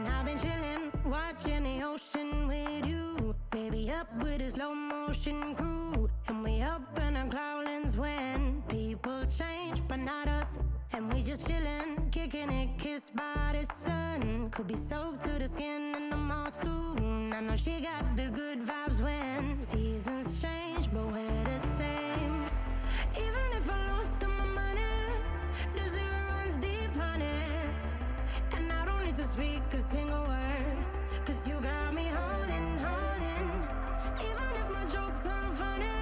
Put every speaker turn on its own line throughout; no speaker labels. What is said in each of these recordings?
And I've been chillin', watching the ocean with you. Baby, up with a slow motion crew. And we up in our cloudlands when people change, but not us. And we just chillin', kicking it, kissed by the sun. Could be soaked to the skin in the mall soon. I know she got the good vibes when seasons change, but we're the same. Even if I lost all my money, the zero runs deep, honey. And I don't need to speak a single word, 'cause you got me holding, holding. Even if my jokes aren't funny,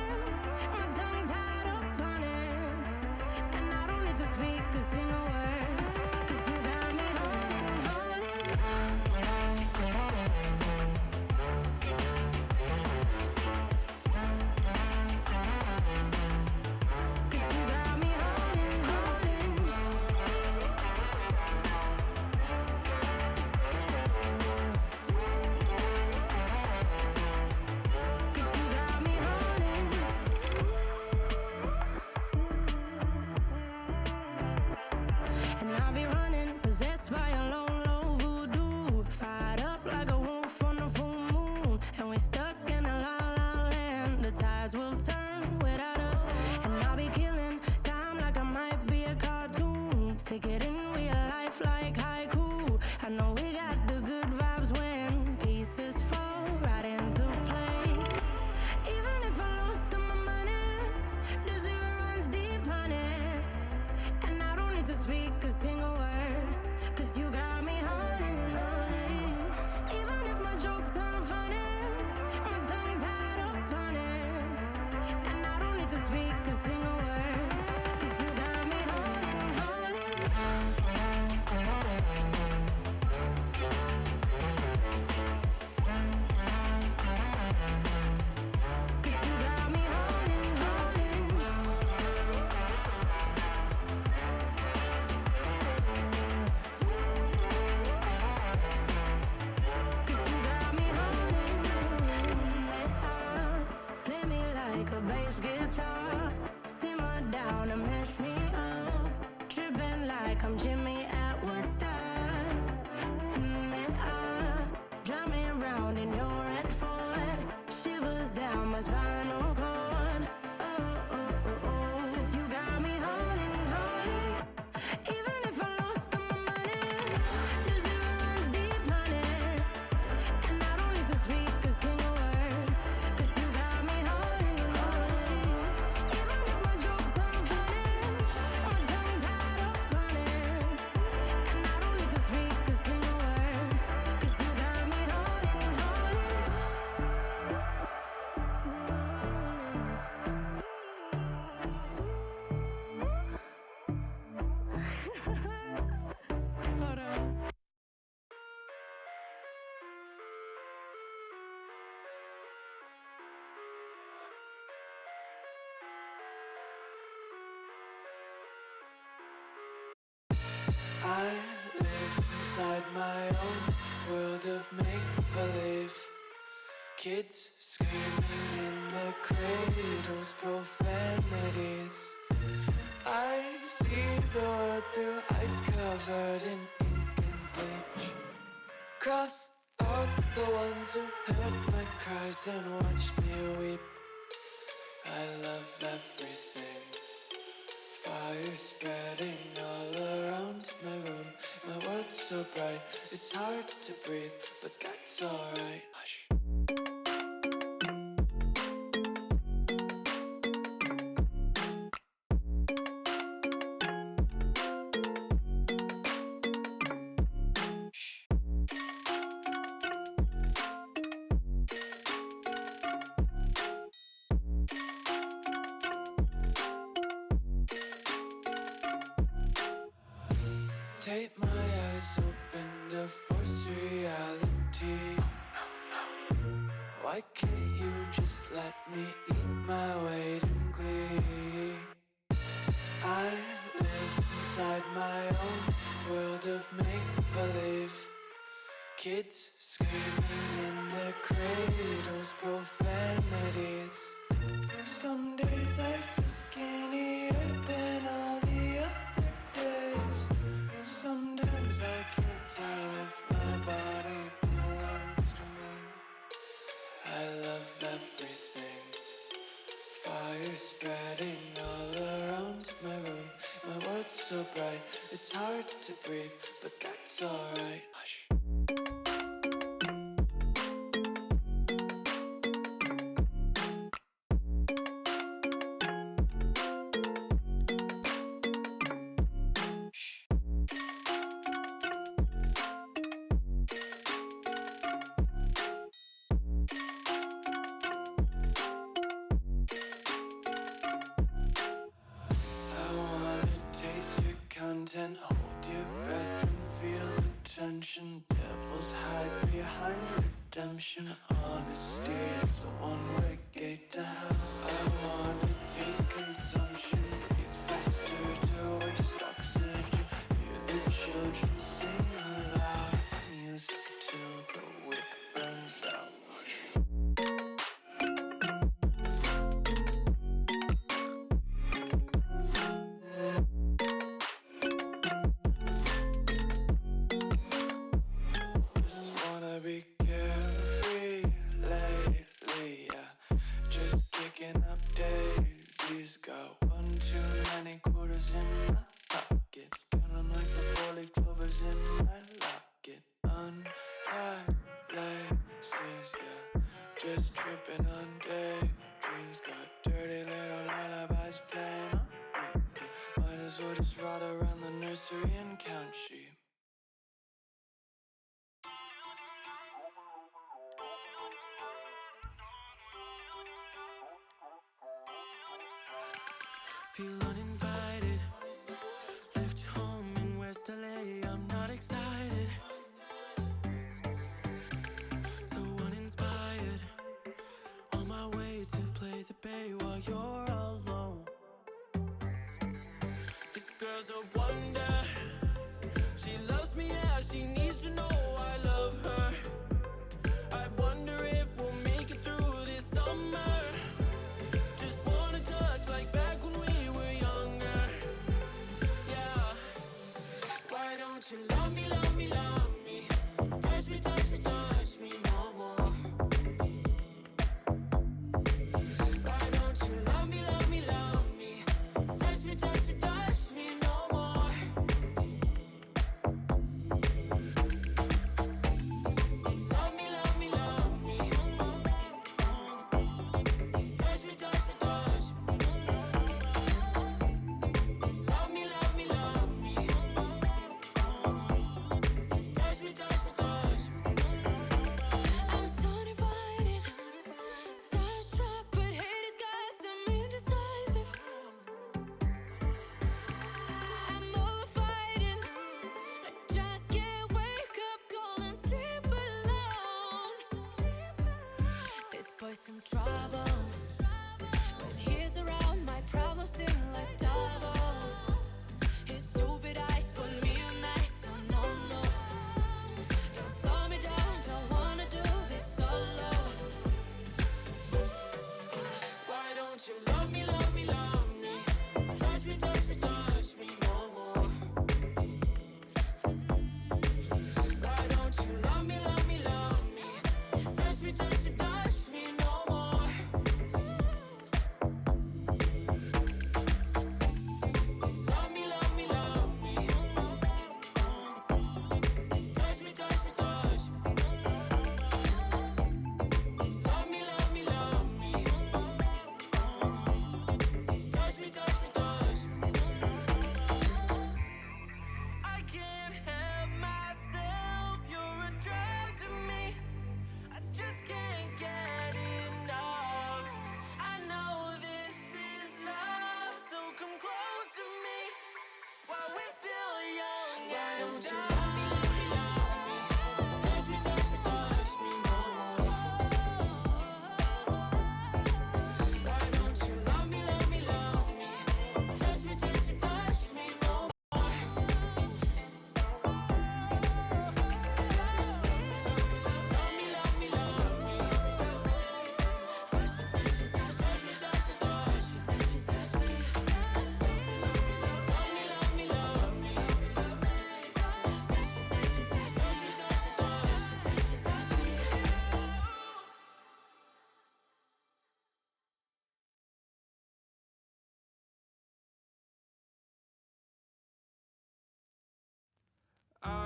my tongue tied up on it. And I don't need to speak a single word, 'cause you got me holding, holding. 'Cause you got me holding, holding. 'Cause you got me holding. And I'll be running, possessed by a low, low voodoo. Fired up like a wolf on a full moon. And we're stuck in a la la land. The tides will turn without us. And I'll be killing time like I might be a cartoon. Take it in real life like haiku. I know we got the good vibes when pieces fall right into place. Even if I lost all my money, the zero runs deep, honey. And I don't need to speak a single word, 'cause you got me holding, holding. Even if my jokes aren't funny, my tongue tied up on it. And I don't need to speak a single word, 'cause you got me holding, holding. 'Cause you got me holding, holding. 'Cause you got me holding. Play me like a bass guitar, simmer down and mash me up, tripping like I'm Jimmy at Woodstock. Drive me around in your red Ford, shivers down my spinal cord. Oh, oh, oh, oh. 'Cause you got me holding, holding. Even if I lost all my money, the zero runs deep, honey. And I don't need to speak a single word, 'cause you got me holding, holding. Even if my jokes aren't funny, my tongue tied up on it. And I don't need to speak a single word, 'cause you got me holding, holding. Hold on.
I live inside my own world of make-believe. Kids screaming in their cradles, profanities. I see the world through eyes covered in ink and bleach. Cross out the ones who heard my cries and watched me weep. I love everything. Fire spreading all around my room. My world's so bright, it's hard to breathe, but that's alright. Hush. Take my eyes open to force reality. Why can't you just let me eat my weight in glee? I live inside my own world of make-believe. Kids screaming in their cradles, profanities. Some days I feel skinnier than all the other days. Sometimes I can't tell if my body fire spreading all around my room. My world's so bright, it's hard to breathe, but that's alright. Hush. Content, hold your breath and feel the tension. Devils hide behind redemption. Honesty is a one-way gate to hell. I wanna taste consumption. Breathe faster to waste oxygen. Hear the children sing aloud. It's music till the wick burns out. Be carefree lately, yeah. Just kicking up daisies. Got one too many quarters in my pockets. Count 'em like the four-leaf clovers in my locket. Untied laces, yeah. Just tripping on daydreams. Got dirty little lullabies playing on repeat. Might as well just ride around the nursery and count sheep.
Feel uninvited. Left home in West LA. I'm not excited. So uninspired. On my way to play the bay while you're alone. This girl's a wonder. She loves me, yeah. She needs to know I love her. I wonder if we'll make it through this summer. Just wanna touch like back when we were younger. Yeah. Why don't you love me, love me, love me? Touch me, touch me, touch me no more. Why don't you love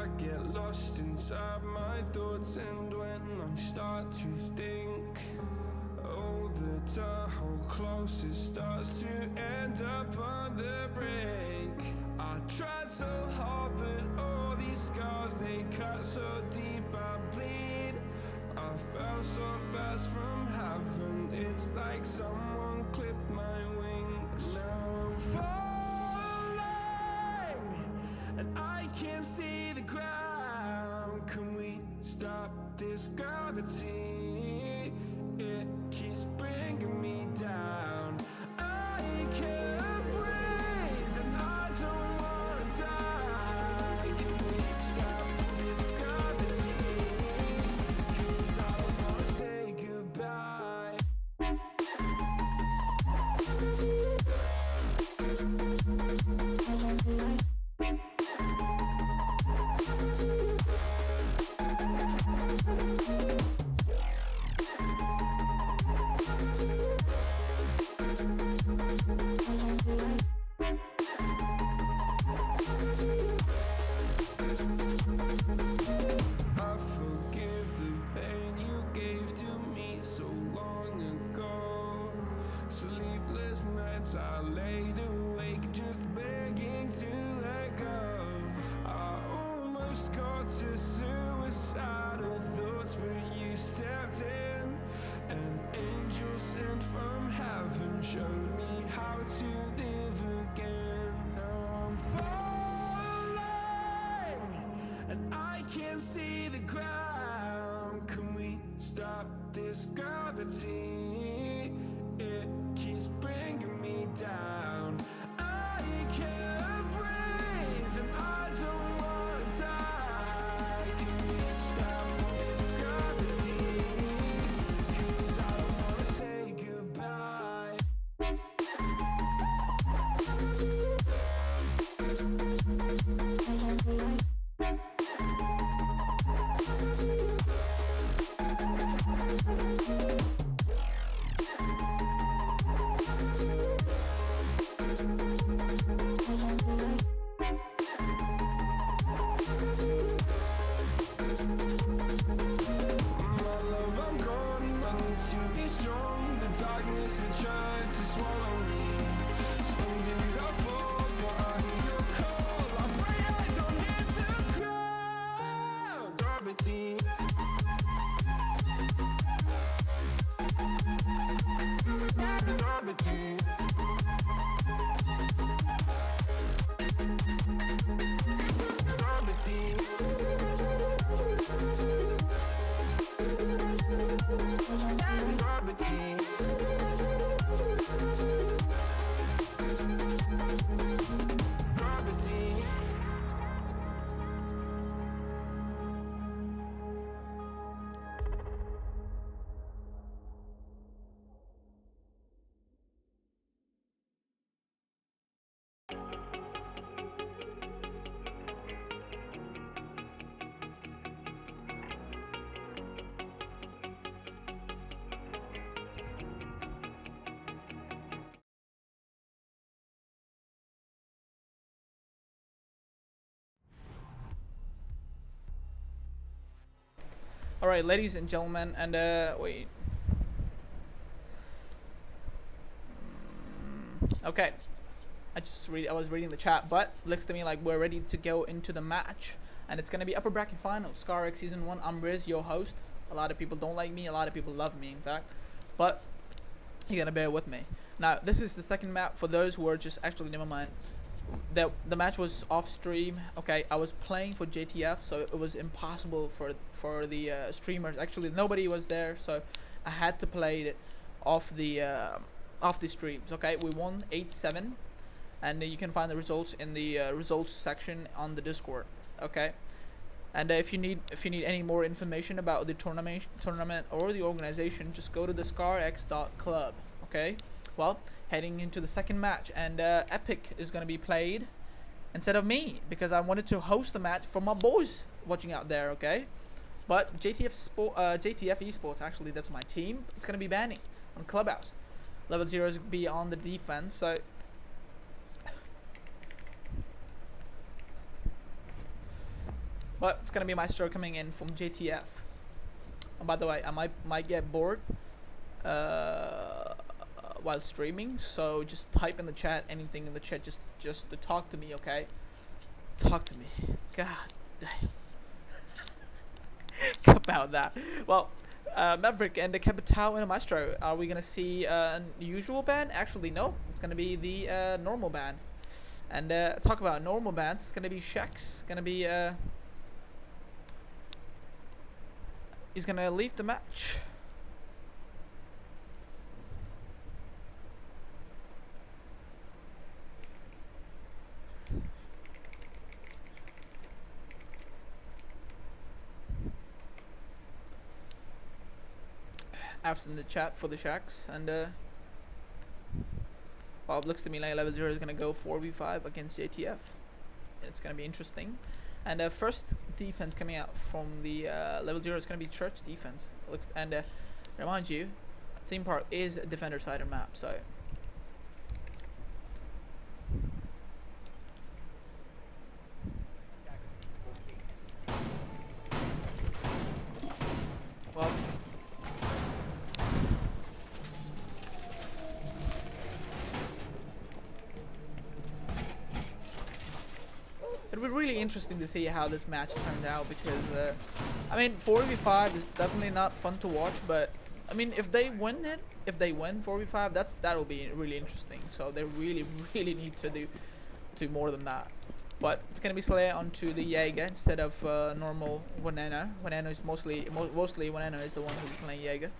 I get lost inside my thoughts, and when I start to think, oh, the Tahoe closest starts to end up on the brink. I tried so hard, but all these scars, they cut so deep, I bleed. I fell so fast from heaven, it's like someone clipped my wings. Now I'm falling, and I can't see the ground. Can we stop this gravity? It keeps bringing me down. I can't breathe, and I don't wanna die. Can we stop this gravity? 'Cause I don't wanna say goodbye. I forgive the pain you gave to me so long ago. Sleepless nights I laid awake just begging to let go. I almost got to suicidal thoughts, but you stepped in. An angel sent from heaven showed me how to live again. Now I'm falling, and I can't see the ground. Can we stop this gravity? It keeps bringing me down. I can't breathe, and I don't wanna die. Can we stop this gravity? 'Cause I don't wanna say goodbye. My love, I'm gone. I need to be strong. The darkness had tried to swallow me. Some days I fall, but I hear your call. I pray I don't hit the ground. Gravity. Gravity. Gravity. Gravity. Gravity.
All right, ladies and gentlemen, and wait. Okay, I was reading the chat, but looks to me like we're ready to go into the match, and it's gonna be upper bracket final, ScarX season 1. I'm Riz, your host. A lot of people don't like me, a lot of people love me, in fact, but you gotta bear with me. Now, this is the second map. For those who are just actually, never mind. The match was off stream. Okay, I was playing for JTF, so it was impossible for the streamers. Actually, nobody was there, so I had to play it off the streams. Okay, we won 8-7, and you can find the results in the results section on the Discord. Okay, and if you need any more information about the tournament or the organization, just go to the ScarX.club. Okay. Well, heading into the second match, and Epic is going to be played instead of me, because I wanted to host the match for my boys watching out there, okay? But JTF Esports, actually, that's my team. It's going to be banning on Clubhouse. Level 0 is be on the defense, so... But it's gonna be Maestro coming in from JTF. And by the way, I might get bored while streaming, so just type in the chat anything in the chat, just to talk to me, okay? Talk to me. God damn. About that. Well, Maverick and the Capital and a Maestro. Are we gonna see an usual ban? Actually, no. It's gonna be the normal ban. And talk about normal bans. It's gonna be ScarX. Gonna be he's gonna leave the match. After in the chat for the ScarX, and well, it looks to me like level 0 is gonna go 4v5 against JTF. It's gonna be interesting. And first defense coming out from the level 0 is gonna be church defense. It looks, and remind you, theme park is a defender sided map, so well. It'll be really interesting to see how this match turned out, because I mean 4v5 is definitely not fun to watch, but I mean if they win 4v5, that'll be really interesting. So they really need to do more than that. But it's gonna be Slayer onto the Jaeger instead of normal Veneno. Veneno is mostly Veneno is the one who's playing Jaeger.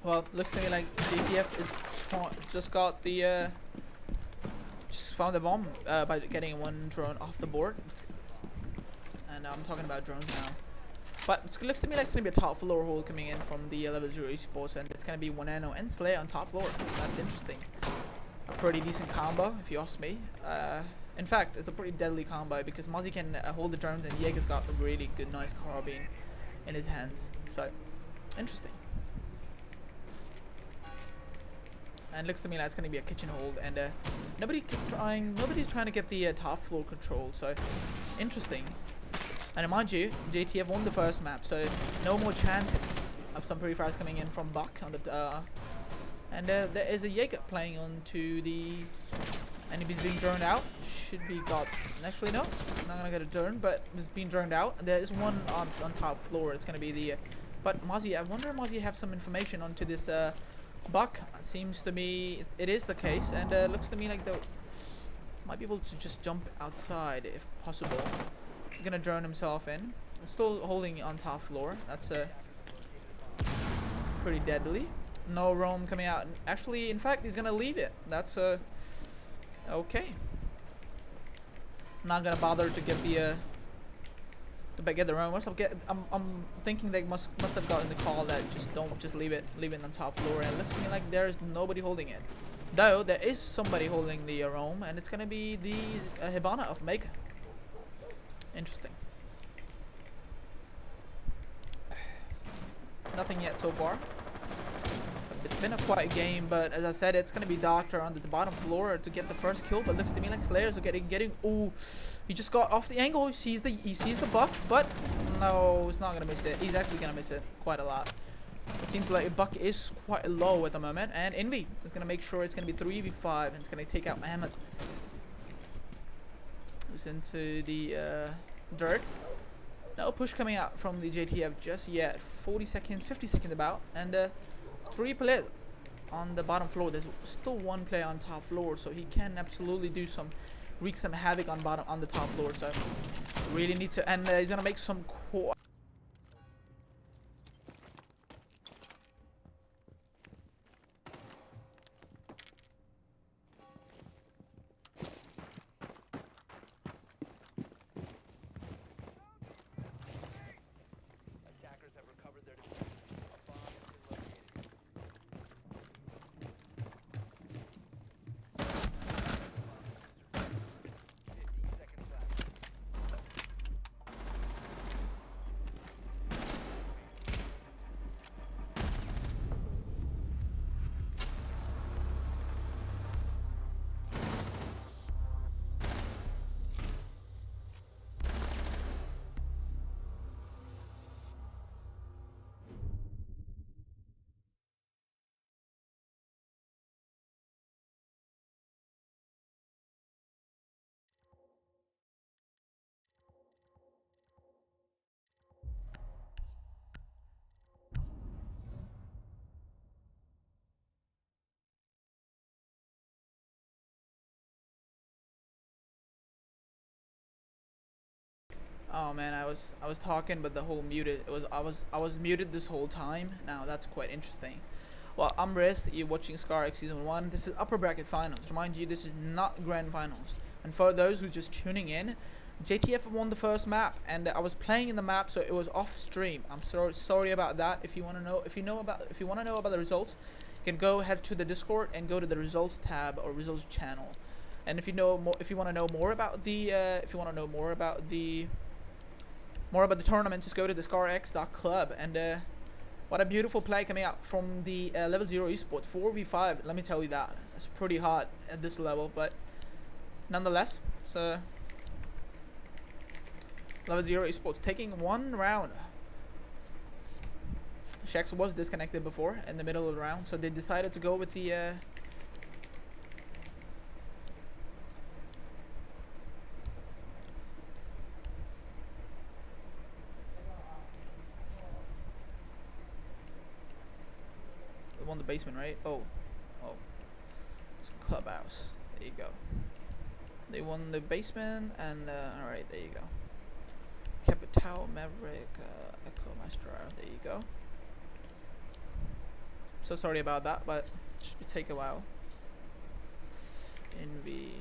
Well, looks to me like JTF is just got the just found the bomb by getting one drone off the board. And I'm talking about drones now. But it looks to me like it's gonna be a top floor hold coming in from the level 0 esports, and it's gonna be Veneno and Slayer on top floor. That's interesting. A pretty decent combo, if you ask me. In fact, it's a pretty deadly combo because Mozzie can hold the drones, and Jaeger's got a really good, nice carbine in his hands. So, interesting. And looks to me like it's going to be a kitchen hold, and nobody's trying to get the top floor control. So, interesting. And mind you, JTF won the first map, so no more chances of some pretty fires coming in from Buck on the and there is a Jaeger playing onto the, and he's being droned out. Should be got, actually no, not gonna get a turn, but he's being droned out. There is one on top floor. It's gonna be the, but Mozzie, I wonder if Mozzie have some information onto this Buck. Seems to me it is the case, and looks to me like they might be able to just jump outside if possible. He's gonna drone himself in. Still holding on top floor. That's pretty deadly. No roam coming out. Actually, in fact, he's gonna leave it. That's okay. Not gonna bother to get the to get the roam. I'm thinking they must have gotten the call that just leave it on top floor. And it looks to me like there is nobody holding it. Though there is somebody holding the roam, and it's gonna be the Hibana of Mega. Interesting. Nothing yet so far. It's been a quiet game, but as I said, it's gonna be Doctor on the bottom floor to get the first kill. But looks to me like Slayers are getting. Ooh, he just got off the angle. He sees the Buck, but no, he's not gonna miss it. He's actually gonna miss it quite a lot. It seems like Buck is quite low at the moment, and Envy is gonna make sure it's gonna be 3v5, and it's gonna take out Mohammed, who's into the dirt. No push coming out from the JTF just yet. 40 seconds, 50 seconds about, and 3 players on the bottom floor. There's still 1 player on top floor, so he can absolutely wreak some havoc on the top floor. So really need to, and he's gonna make some Oh man, I was talking, but the whole muted. I was muted this whole time. Now that's quite interesting. Well, I'm Riz. You're watching ScarX Season 1. This is upper bracket finals. Remind you, this is not grand finals. And for those who are just tuning in, JTF won the first map, and I was playing in the map, so it was off stream. I'm sorry about that. If you want to know, if you want to know about the results, you can go head to the Discord and go to the results tab or results channel. And if you know more, if you want to know more about the, tournament, just go to the ScarX.club. And what a beautiful play coming out from the level 0 esports 4v5. Let me tell you that it's pretty hot at this level, but nonetheless, so level 0 esports taking one round. ScarX was disconnected before in the middle of the round, so they decided to go with the won the basement, right? Oh, it's clubhouse. There you go. They won the basement, and all right, there you go. Capital Maverick, Echo Master. There you go. So sorry about that, but it should take a while. Envy.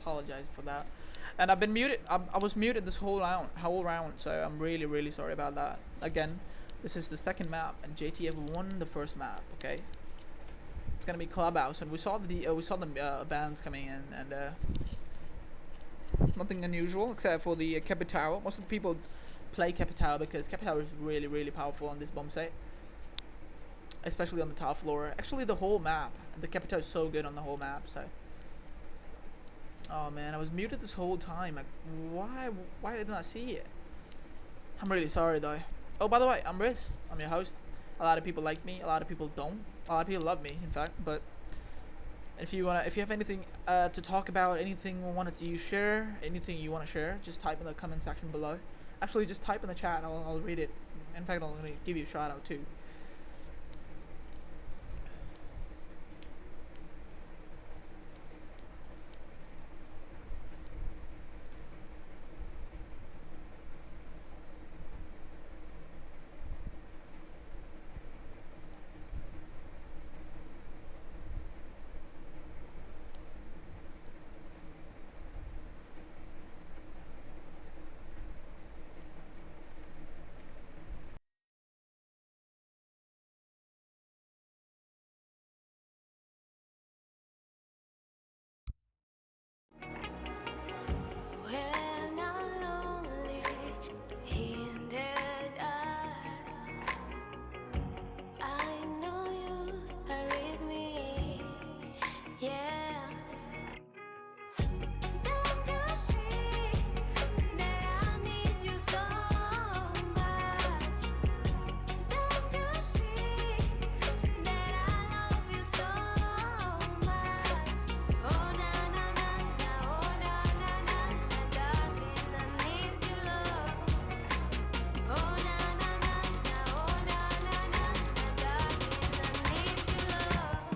Apologize for that. And I've been muted. I was muted this whole round, so I'm really sorry about that. Again, this is the second map, and JTF won the first map. Okay, it's gonna be clubhouse, and we saw the bands coming in, and nothing unusual except for the Capital. Most of the people play Capital because Capital is really powerful on this bomb site, especially on the top floor. Actually, the whole map, the Capital is so good on the whole map. So. Oh man, I was muted this whole time. Like, why didn't I see it? I'm really sorry though. Oh, by the way, I'm Riz. I'm your host. A lot of people like me. A lot of people don't. A lot of people love me, in fact. But if you have anything to talk about, anything you wanted to share, anything you want to share, just type in the comment section below. Actually, just type in the chat. I'll read it. In fact, I'm gonna give you a shout out too.
When I'm lonely in the dark, I know you are with me. Yeah. Don't you see that I need you so much? Don't you see that I love you so much? Oh na na na na, oh na na na na, darling, I need your love. Oh na na na na, oh na na na na, darling, I need your love.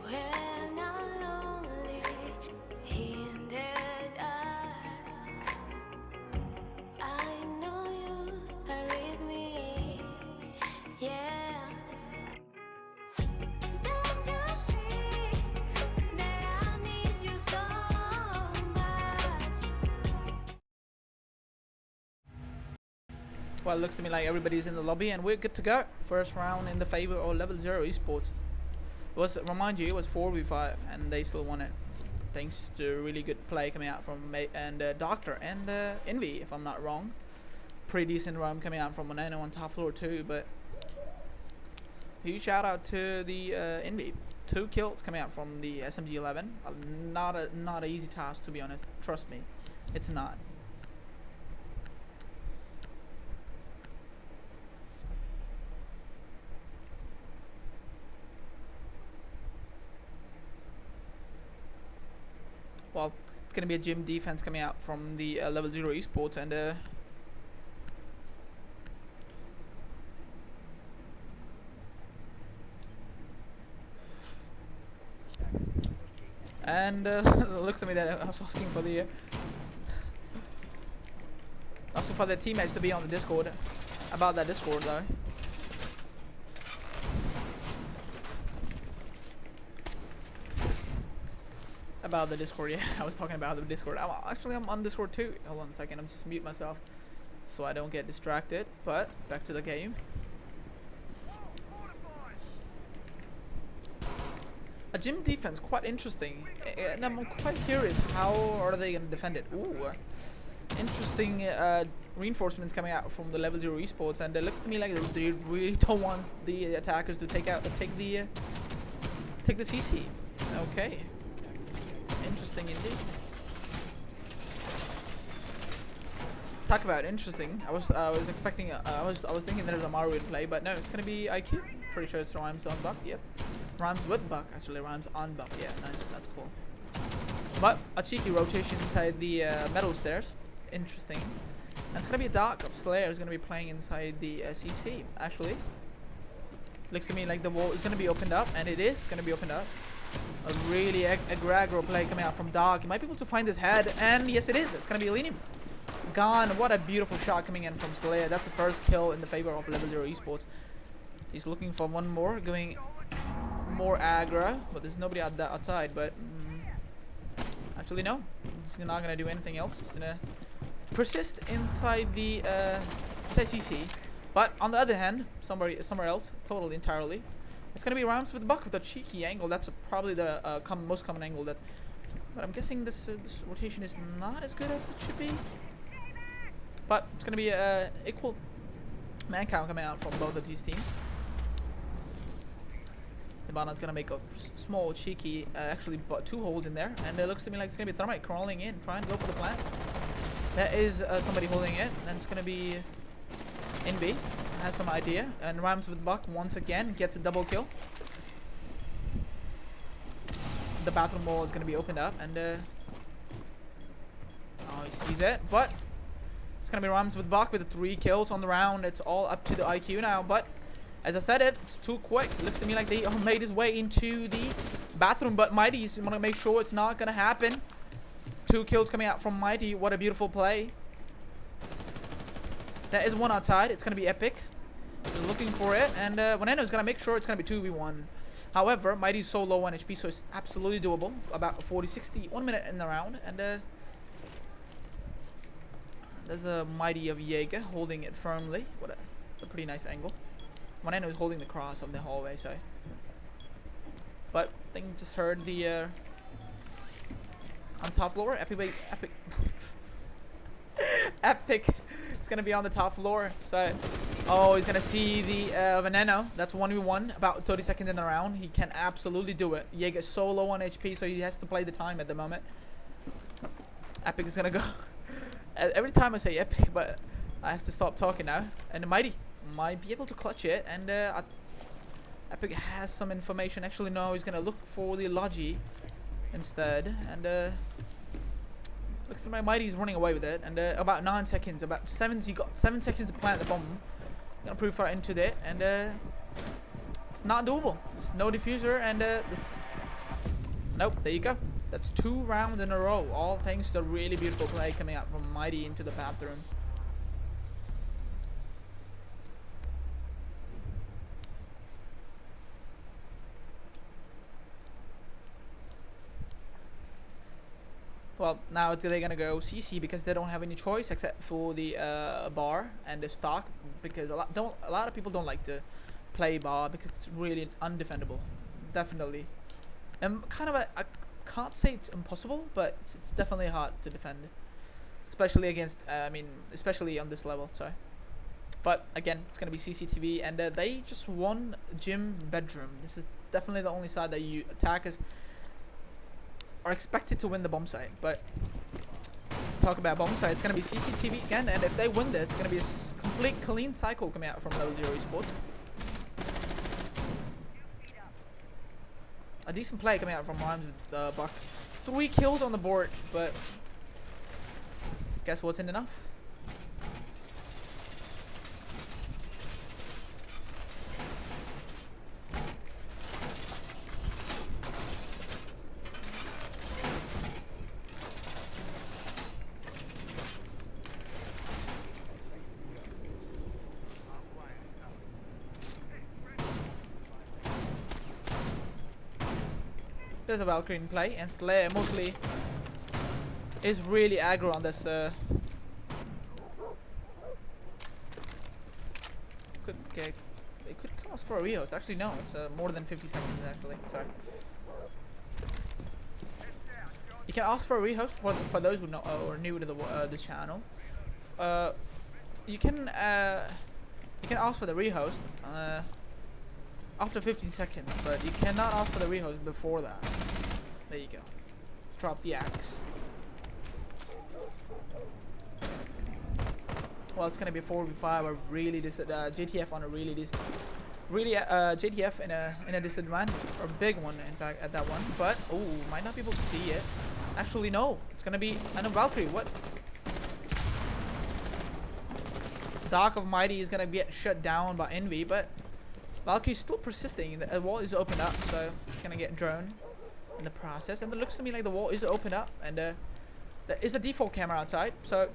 When I'm lonely in the dark, I know you are with me. Yeah. Don't you see that I need you so much?
Well, it looks to me like everybody's in the lobby, and we're good to go. First round in the favor of level 0 esports. Remind you, it was 4v5, and they still won it. thanks to really good play coming out from Doctor and Envy, if I'm not wrong. Pretty decent roam coming out from Moneno on top floor too, but huge shout out to the Envy. 2 kills coming out from the SMG-11. Not an easy task, to be honest. Trust me, it's not. Well, it's gonna be a gym defense coming out from the level 0 esports, and looks at me that I was asking for the teammates to be on the Discord about that Discord though. About the Discord, yeah, I was talking about the Discord. I'm on Discord too. Hold on a second, I'm just mute myself so I don't get distracted. But back to the game. A gym defense, quite interesting, and I'm quite curious how are they gonna defend it. Ooh, interesting reinforcements coming out from the level 0 esports, and it looks to me like they really don't want the attackers to take the CC. Okay. Interesting indeed. Talk about interesting. I was expecting I was thinking that it was a Mario play, but no, it's gonna be IQ. Pretty sure it's rhymes on Buck. Yep, rhymes with Buck. Actually, rhymes on Buck. Yeah, nice. That's cool. But a cheeky rotation inside the metal stairs. Interesting. And it's gonna be a Dark of Slayer is gonna be playing inside the CC. Actually, looks to me like the wall is gonna be opened up, and it is gonna be opened up. A really aggro play coming out from Dark. He might be able to find his head, and yes it is. It's going to be Leaning. Gone. What a beautiful shot coming in from Slayer. That's the first kill in the favor of level 0 esports. He's looking for one more, going more aggro, but there's nobody outside, but actually no. He's not going to do anything else. He's going to persist inside the CC. But on the other hand, somewhere else, totally entirely. It's gonna be rounds with Buck with a cheeky angle. That's probably the most common angle that. But I'm guessing this rotation is not as good as it should be. But it's gonna be equal man count coming out from both of these teams. Hibana's gonna make a small cheeky, actually 2 holes in there, and it looks to me like it's gonna be Thermite crawling in, trying to go for the plant. There is somebody holding it, and it's gonna be Envy. Has some idea, and rhymes with Buck once again, gets a double kill. The bathroom wall is going to be opened up, and oh, he sees it, but it's going to be rhymes with Buck with 3 kills on the round. It's all up to the IQ now, but as I said, it's too quick. It looks to me like they made his way into the bathroom, but Mighty's want to make sure it's not going to happen. 2 kills coming out from Mighty. What a beautiful play. There is one outside. It's going to be Epic. He's looking for it, and Moneno's going to make sure it's going to be 2v1. However, Mighty's so low on HP, so it's absolutely doable. About 40-60, 1 minute in the round, and there's a Mighty of Jaeger holding it firmly. It's a pretty nice angle. Moneno is holding the cross of the hallway, so. But I think just heard the on the top floor. Epic. Epic. It's gonna be on the top floor, so oh, he's gonna see the Veneno. That's 1v1, about 30 seconds in the round. He can absolutely do it. Jaeger's so low on HP, so he has to play the time at the moment. Epic is gonna go. Every time I say Epic, but I have to stop talking now. And the Mighty might be able to clutch it, and Epic has some information. Actually, no, he's gonna look for the Logi instead, and looks like my Mighty's running away with it, and about 9 seconds, about 7. He got 7 seconds to plant the bomb. Gonna pretty far into it, and it's not doable. There's no diffuser, and nope. There you go. That's 2 rounds in a row, all thanks to a really beautiful play coming out from Mighty into the bathroom. Well, now they're gonna go CC because they don't have any choice except for the bar and the stock, because a lot of people don't like to play bar because it's really undefendable, definitely. And kind of can't say it's impossible, but it's definitely hard to defend, especially against. Especially on this level. Sorry. But again, it's gonna be CCTV, and they just won gym bedroom. This is definitely the only side that you attackers are expected to win the bomb site. But talk about bomb site, it's gonna be CCTV again, and if they win this, it's gonna be a complete clean cycle coming out from Level 0 Esports. A decent play coming out from Rhymes with Buck. 3 kills on the board, but guess wasn't enough. There's a Valkyrie in play, and Slayer mostly is really aggro on this. Okay, they could ask for a rehost. Actually, no, it's more than 50 seconds. Actually, sorry. You can ask for a rehost for those who know or new to the channel. You can ask for the rehost after 15 seconds, but you cannot ask for the rehost before that. There you go. Drop the axe. Well, it's gonna be 4v5 or really JTF on a really JTF in a disadvantage, or big one in fact at that one. But oh, might not be able to see it. Actually, no. It's gonna be a Valkyrie. What? Dark of Mighty is gonna get shut down by Envy, but Valkyrie's still persisting. The wall is opened up, so it's gonna get drone in the process. And it looks to me like the wall is opened up, and there is a default camera outside. So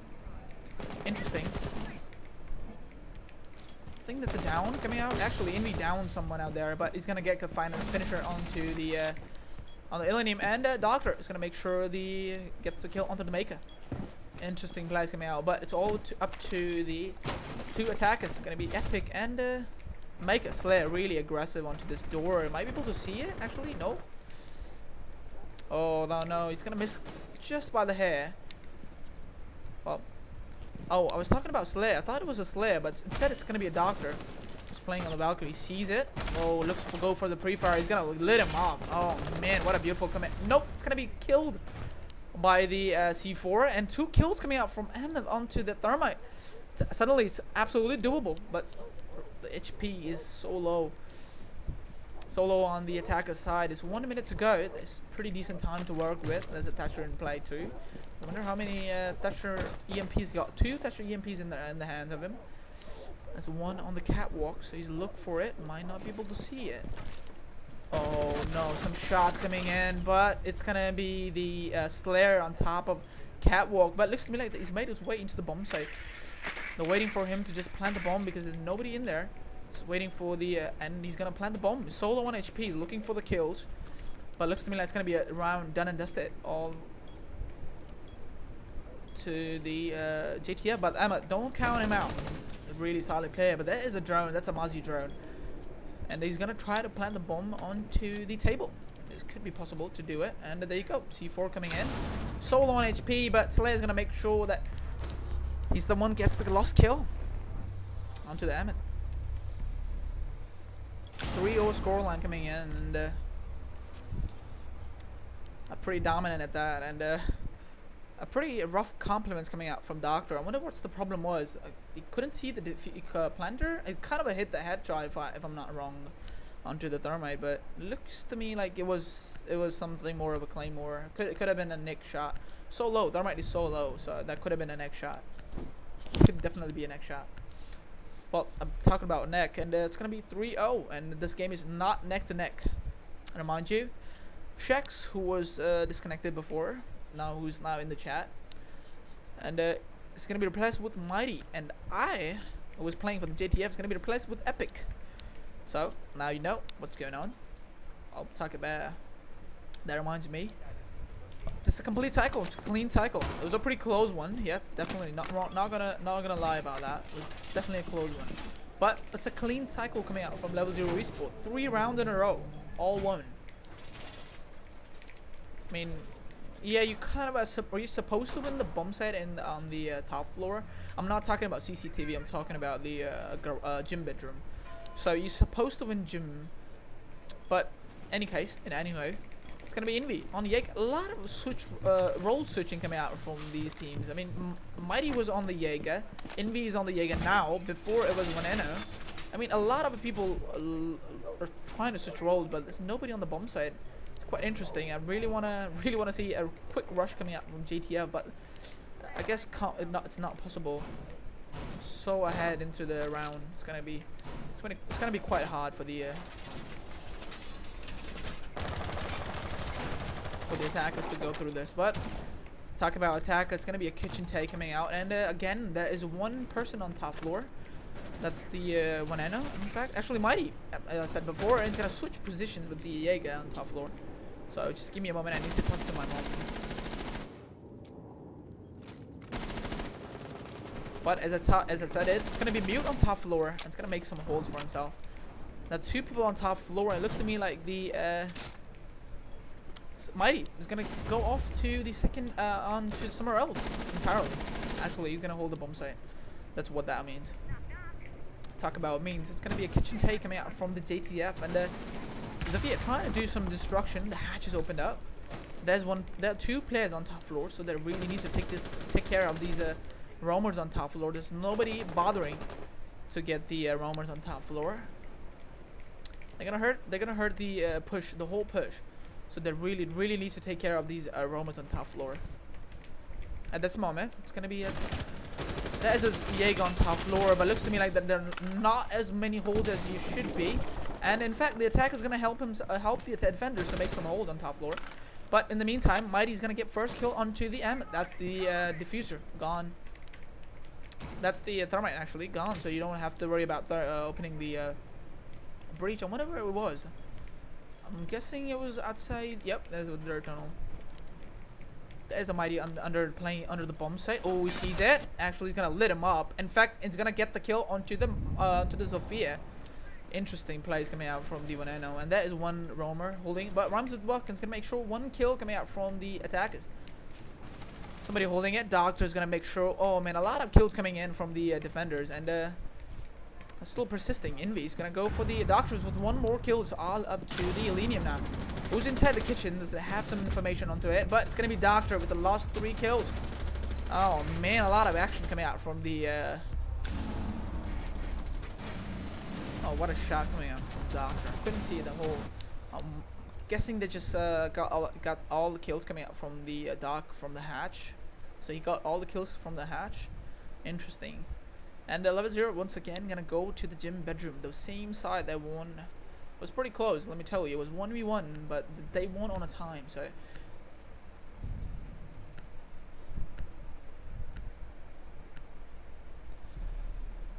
interesting. I think that's a down coming out. Actually, Envy downed someone out there, but he's gonna get the final finisher onto the on the Illinium, and Doctor is gonna make sure the gets a kill onto the Maker. Interesting plays coming out, but it's all up to the 2 attackers. It's gonna be Epic and Maker. Slayer really aggressive onto this door. Am I able to see it? Actually, no. Oh no, he's gonna miss just by the hair. Well, oh, I was talking about Slayer. I thought it was a Slayer, but instead it's gonna be a Doctor who's playing on the Valkyrie. He sees it. Oh, looks for go for the pre-fire. He's gonna lit him up. Oh man, what a beautiful command. Nope, it's gonna be killed by the C4, and 2 kills coming out from Ahmed onto the Thermite. Suddenly it's absolutely doable, but the HP is so low. So low on the attacker side. It's 1 minute to go. There's pretty decent time to work with. There's a Thatcher in play too. I wonder how many Thatcher EMPs got. 2 Thatcher EMPs in the hands of him. There's 1 on the catwalk, so he's look for it. Might not be able to see it. Oh no, some shots coming in, but it's gonna be the Slayer on top of catwalk. But it looks to me like he's made his way into the bomb site. They're waiting for him to just plant the bomb because there's nobody in there. Just waiting for the and he's gonna plant the bomb. He's solo 1 HP, he's looking for the kills. But it looks to me like it's gonna be a round done and dusted all to the JTF. But Emma, don't count him out. A really solid player. But that is a drone. That's a Mazi drone. And he's gonna try to plant the bomb onto the table. This could be possible to do it. And there you go. C4 coming in. Solo on HP, but Slayer's gonna make sure that he's the one gets the lost kill onto the Emmett. 3-0 scoreline coming in, and pretty dominant at that, and a pretty rough compliments coming out from Doctor. I wonder what's the problem was. He couldn't see the planter. It kind of hit the headshot if I'm not wrong onto the Thermite, but looks to me like it was something more of a claymore. It could have been a Nick shot. So low, Thermite is so low, so that could have been a neck shot. Could definitely be a neck shot. Well, I'm talking about neck, and it's gonna be 3-0, and this game is not neck to neck. And remind you, Shex, who was disconnected before, who's now in the chat, and it's gonna be replaced with Mighty, and I, who was playing for the JTF, is gonna be replaced with Epic. So now you know what's going on. I'll talk about. That reminds me. This is a complete cycle. It's a clean cycle. It was a pretty close one. Yep, definitely not wrong. Not gonna lie about that. It was definitely a close one. But it's a clean cycle coming out from Level 0 Esport. 3 rounds in a row, all won. I mean, yeah, you kind of are you supposed to win the bomb site in on the top floor? I'm not talking about CCTV. I'm talking about the gym bedroom. So you're supposed to win gym, but in any way, it's gonna be Envy on Jaeger. A lot of role switching coming out from these teams. I mean, Mighty was on the Jaeger, Envy is on the Jaeger now. Before it was Veneno. I mean, a lot of people are trying to switch roles, but there's nobody on the bomb side. It's quite interesting. I really wanna see a quick rush coming out from JTF, but I guess it's not possible. So ahead into the round, it's gonna be quite hard for the attackers to go through this. But talk about attacker, it's gonna be a kitchen take coming out, and again, there is one person on top floor. That's the Veneno, in fact. Actually, Mighty, as I said before, and gonna switch positions with the Jaeger on top floor. So just give me a moment, I need to talk to my mom. But as I said, it's gonna be Mute on top floor, and it's gonna make some holds for himself. Now 2 people on top floor, and it looks to me like the Mighty is gonna go off to the second on to somewhere else entirely. Actually, he's gonna hold the bomb site. That's what that means. Talk about means. It's gonna be a kitchen take coming out from the JTF, and Zofia trying to do some destruction. The hatch is opened up. There are 2 players on top floor, so they really need to take care of these roamers on top floor. There's nobody bothering to get the roamers on top floor. They're gonna hurt the push, the whole push. So they really need to take care of these roamers on top floor. At this moment, it's gonna be there is a Jaeger on top floor, but it looks to me like that there are not as many holds as you should be. And in fact, the attacker is gonna help the defenders to make some hold on top floor. But in the meantime, Mighty's gonna get first kill onto the M. That's the diffuser gone. That's the thermite actually gone, so you don't have to worry about opening the breach on whatever it was. I'm guessing it was outside. Yep, there's a dirt tunnel. There's a Mighty playing under the bomb site. Oh, he sees it. Actually, he's gonna lit him up. In fact, it's gonna get the kill onto the Zofia. Interesting plays coming out from the Veneno, and that is one roamer holding. But Rhymes with Watkins gonna make sure 1 kill coming out from the attackers. Somebody holding it. Doctor's gonna make sure. Oh man, a lot of kills coming in from the defenders, and still persisting. Envy's gonna go for the Doctors with 1 more kill. It's all up to the Elenium now. Who's inside the kitchen? Does it have some information onto it? But it's gonna be Doctor with the last 3 kills. Oh man, a lot of action coming out from the oh, what a shot coming out from Doctor. I couldn't see the whole. Guessing they just got all the kills coming out from the dock from the hatch. So he got all the kills from the hatch. Interesting. And level 0 once again gonna go to the gym bedroom. The same side that won was pretty close. Let me tell you, it was 1v1, but they won on a time. So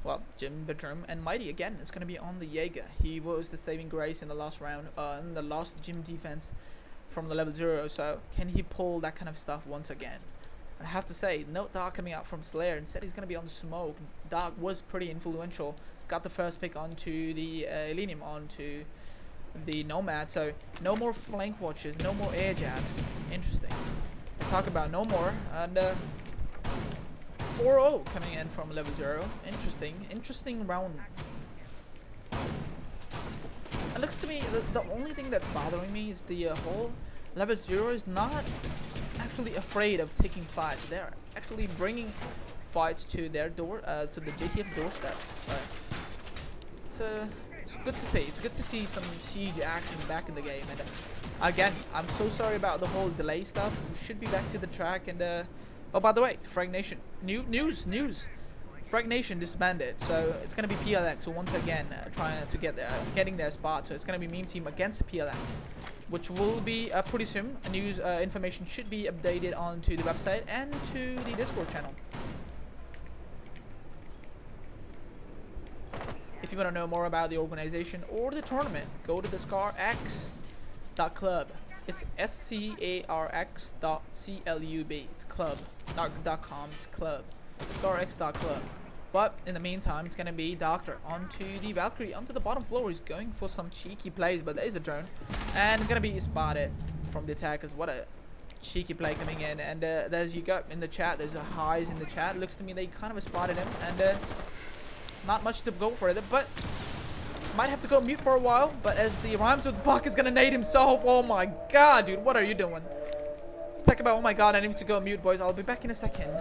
well, gym bedroom and Mighty again. It's gonna be on the Jaeger. He was the saving grace in the last round, in the last gym defense from the level 0. So can he pull that kind of stuff once again? I have to say, no Dark coming out from Slayer and said he's gonna be on the smoke. Dark was pretty influential. Got the first pick onto the Elenium, onto the Nomad. So no more flank watches, no more air jabs. Interesting. Talk about no more, and 4-0 coming in from level 0. Interesting round. It looks to me the only thing that's bothering me is the whole level 0 is not actually afraid of taking fights. They're actually bringing fights to their door, to the JTF's doorsteps. So it's good to see. It's good to see some siege action back in the game. And again, I'm so sorry about the whole delay stuff. We should be back to the track. And oh, by the way, Frag Nation, news. Frag Nation disbanded, so it's gonna be PLX. So once again, trying to getting their spot. So it's gonna be Meme Team against PLX, which will be pretty soon. News information should be updated onto the website and to the Discord channel. If you want to know more about the organization or the tournament, go to the ScarX.club. It's ScarX.club. It's club, not .com. It's club. ScarX.club. But in the meantime, it's gonna be Doctor onto the Valkyrie, onto the bottom floor. He's going for some cheeky plays, but there is a drone, and it's gonna be spotted from the attackers. What a Cheeky play coming in, and there's you got in the chat. There's a highs in the chat. Looks to me they kind of spotted him, and not much to go for it, but might have to go mute for a while. But as the rhymes with Buck is gonna nade himself. Oh my god, dude, what are you doing? Talk about, oh my god, I need to go mute, boys. I'll be back in a second.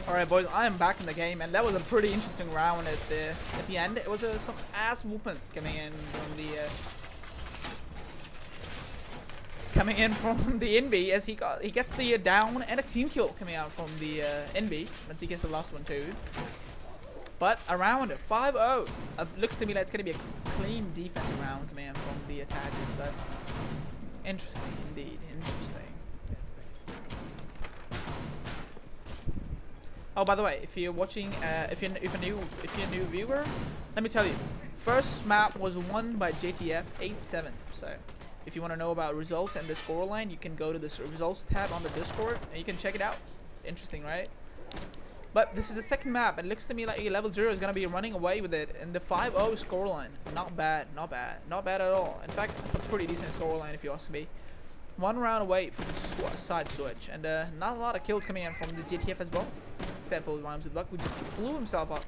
Alright, boys, I am back in the game, and that was a pretty interesting round at the end. It was some ass whooping coming in from the NB as he gets the down and a team kill coming out from the NB once he gets the last one too. But around 5-0, looks to me like it's gonna be a clean defensive round coming in from the attackers. So interesting indeed, interesting. Oh, by the way, if you're watching, if you're a new viewer, let me tell you, first map was won by JTF 8-7. So, if you want to know about results and the scoreline, you can go to this results tab on the Discord and you can check it out. Interesting, right? But this is the second map, and it looks to me like level 0 is gonna be running away with it. And the 5-0 scoreline, not bad, not bad, not bad at all. In fact, it's a pretty decent scoreline if you ask me. One round away from the side switch, and not a lot of kills coming in from the JTF as well. Except for Rhymes with Luck, who just blew himself up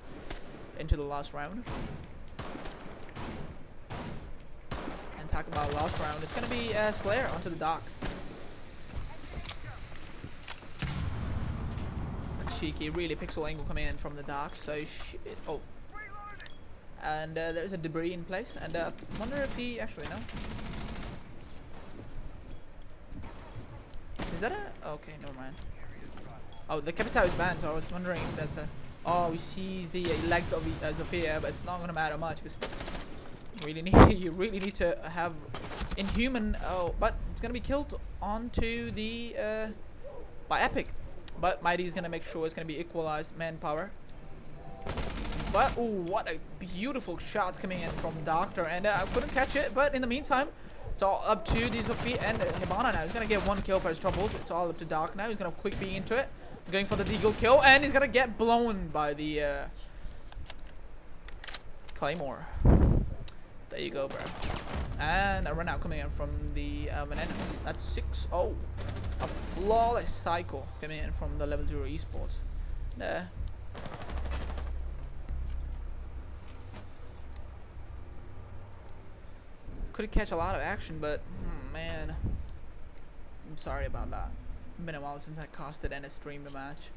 into the last round. And talk about last round, it's gonna be Slayer onto the dock. Cheeky, really pixel angle coming in from the dock. So shit. Oh, and there's a debris in place, and wonder if he actually no. Is that a? Okay, never mind. Oh, the Capital is banned, so I was wondering if that's a... Oh, he sees the legs of Zofia, but it's not gonna matter much because you really need to have Inhuman. Oh, but it's gonna be killed onto the by Epic, but Mighty is gonna make sure it's gonna be equalized manpower. But ooh, what a beautiful shots coming in from Doctor, and I couldn't catch it. But in the meantime, it's all up to the Zofia and Hibana now. He's gonna get one kill for his troubles. It's all up to Doc now. He's gonna quick be into it. Going for the deagle kill, and he's gonna get blown by the Claymore. There you go, bro. And a run out coming in from the Veneno. That's 6-0. A flawless cycle coming in from the level 0 esports. Couldn't catch a lot of action, but man, I'm sorry about that. Been a while since I casted and streamed a match.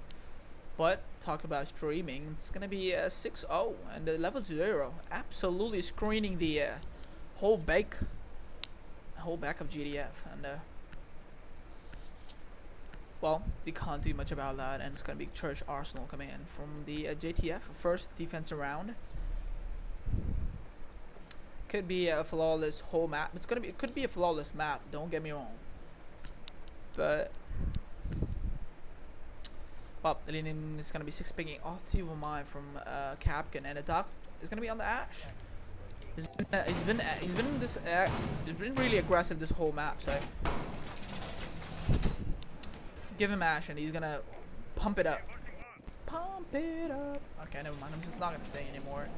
But talk about streaming, it's gonna be 6-0 and the level 0, absolutely screening the whole back of GDF, and well, we can't do much about that, and it's gonna be Church Arsenal coming in from the JTF first defensive round. Could be a flawless whole map. It could be a flawless map. Don't get me wrong, but. Well, the leaning is going to be 6 picking off to mine from Capcan, and the Doc is going to be on the Ash. He's been really aggressive this whole map, so give him Ash and he's going to pump it up. Pump it up. Okay, never mind. I'm just not going to say anymore.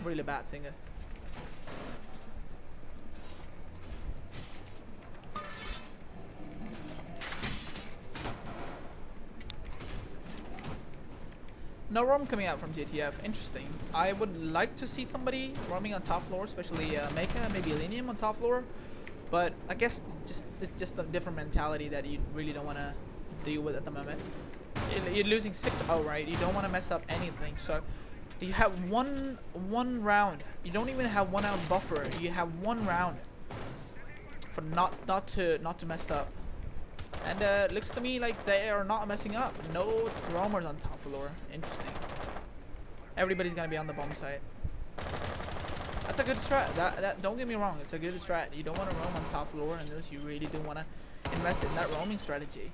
Really bad singer. No roam coming out from JTF. Interesting. I would like to see somebody roaming on top floor, especially Mecha, maybe Elenium on top floor. But I guess it's just a different mentality that you really don't want to deal with at the moment. You're losing 6-0, right? You don't want to mess up anything. So you have one round. You don't even have 1 hour buffer. You have 1 round for not to mess up. And looks to me like they are not messing up. No roamers on top floor. Interesting. Everybody's gonna be on the bomb site. That's a good strat. That don't get me wrong, it's a good strat. You don't want to roam on top floor unless you really do want to invest in that roaming strategy.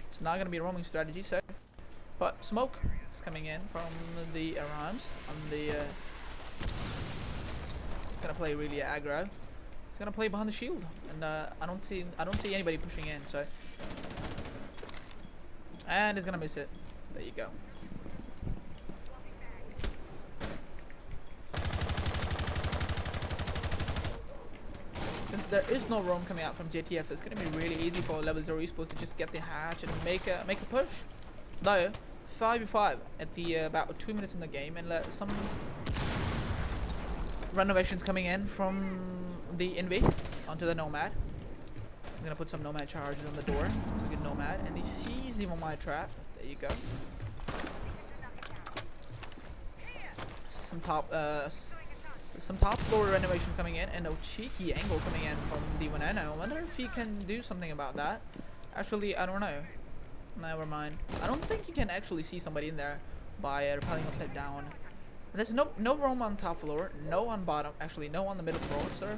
It's not gonna be a roaming strategy, so. But smoke is coming in from the Rams on the. Gonna play really aggro. He's gonna play behind the shield, and I don't see anybody pushing in, so. And he's gonna miss it. There you go. Since there is no roam coming out from JTF, so it's gonna be really easy for level 0 esports to just get the hatch and make a push. Though 5v5 at the about 2 minutes in the game, and some renovations coming in from the Envy onto the Nomad. I'm gonna put some Nomad charges on the door. It's a good Nomad, and he sees the Nomad trap. There you go. Some top floor renovation coming in, and a cheeky angle coming in from the Veneno. I wonder if he can do something about that. Actually, I don't know. Never mind. I don't think you can actually see somebody in there by rappelling upside down. There's no roam on top floor, no on bottom. Actually, no on the middle floor, sir.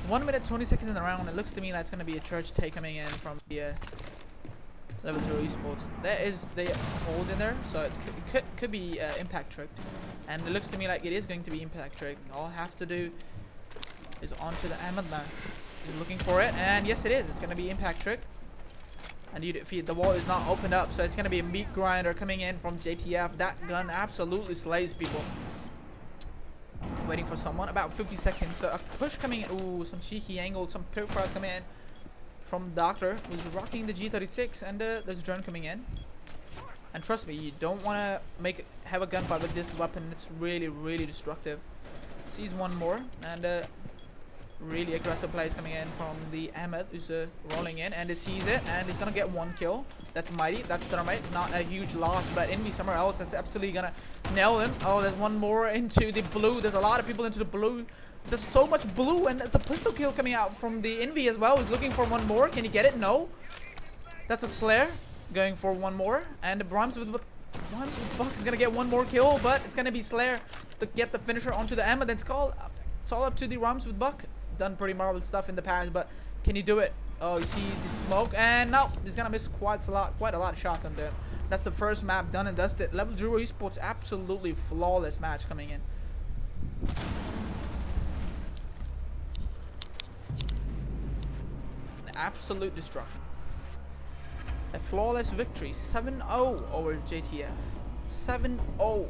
1 minute 20 seconds in the round. It looks to me like it's gonna be a church take coming in from the level 0 esports. There is the hold in there, so it could be impact trick, and it looks to me like it is going to be impact trick. All I have to do is onto the Ahmed now. He's looking for it, and yes, it is. It's gonna be impact trick, and the wall is not opened up, so it's gonna be a meat grinder coming in from JTF. That gun absolutely slays people. Waiting for someone, about 50 seconds. So a push coming in. Ooh, some cheeky angle, some purifiers coming in from Doctor, who's rocking the G36, and there's a drone coming in. And trust me, you don't want to have a gunfight with this weapon. It's really destructive. Sees one more, and really aggressive plays coming in from the Ahmed, who's rolling in, and he sees it, and he's gonna get 1 kill. That's mighty. That's dynamite. Not a huge loss, but Envy somewhere else that's absolutely gonna nail him. Oh, there's one more into the blue. There's a lot of people into the blue. There's so much blue, and there's a pistol kill coming out from the Envy as well. He's looking for 1 more. Can he get it? No. That's a Slayer going for 1 more, and Rhymes with Buck is gonna get 1 more kill, but it's gonna be Slayer to get the finisher onto the Ahmed. It's all up to the Rhymes with Buck. Done pretty marvelous stuff in the past, but can he do it? Oh, he sees the smoke, and no, he's gonna miss quite a lot of shots on there. That's the first map done and dusted. Level 0 esports, absolutely flawless match coming in. An absolute destruction. A flawless victory, 7-0 over JTF. 7-0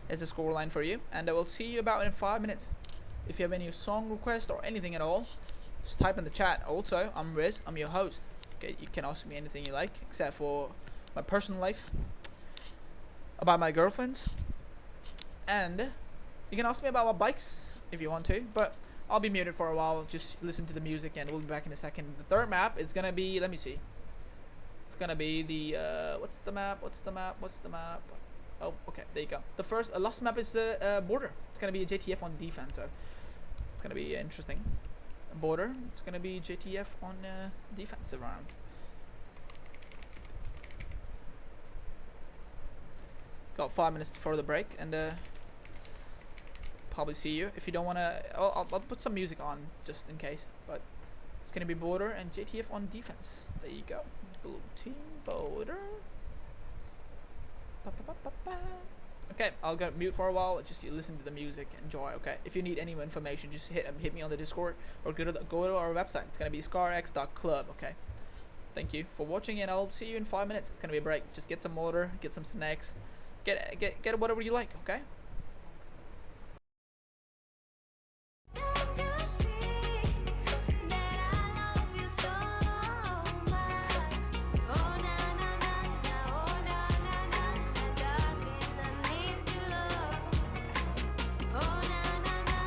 is the scoreline for you, and I will see you about in 5 minutes. If you have any song requests or anything at all, just type in the chat. Also, I'm Riz, I'm your host. Okay, you can ask me anything you like, except for my personal life, about my girlfriends, and you can ask me about my bikes if you want to, but I'll be muted for a while. Just listen to the music, and we'll be back in a second. The third map is gonna be. Let me see. It's gonna be the what's the map? What's the map? What's the map? Oh, okay, there you go. The first last map is border. It's gonna be a JTF on defense, so it's gonna be interesting. Border. It's gonna be JTF on defensive round. Got 5 minutes for the break, and probably see you. If you don't wanna, I'll put some music on just in case. But it's gonna be border and JTF on defense. There you go. Blue team border. Okay, I'll go mute for a while. Just listen to the music, enjoy. Okay, if you need any more information, just hit me on the Discord or go to our website. It's gonna be ScarX.club. Okay, thank you for watching, and I'll see you in 5 minutes. It's gonna be a break. Just get some water, get some snacks, get whatever you like. Okay.
Don't you see that I love you so much? Oh na na na na, oh na na na na, darling, I need your love. Oh na na na.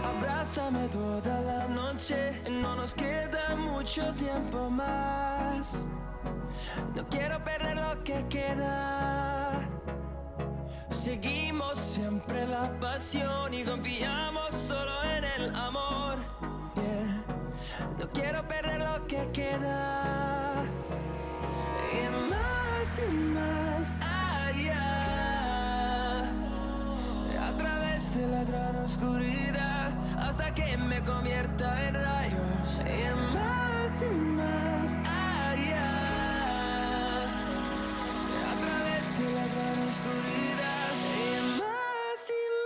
Abrázame toda la noche, no nos queda mucho tiempo más. No quiero perder lo que queda. Seguimos siempre la pasión y confiamos solo en el amor. Yeah. No quiero perder lo que queda. Y más allá. A través de la gran oscuridad, hasta que me convierta en rayos. Y más allá. A través de la gran oscuridad. Y más allá.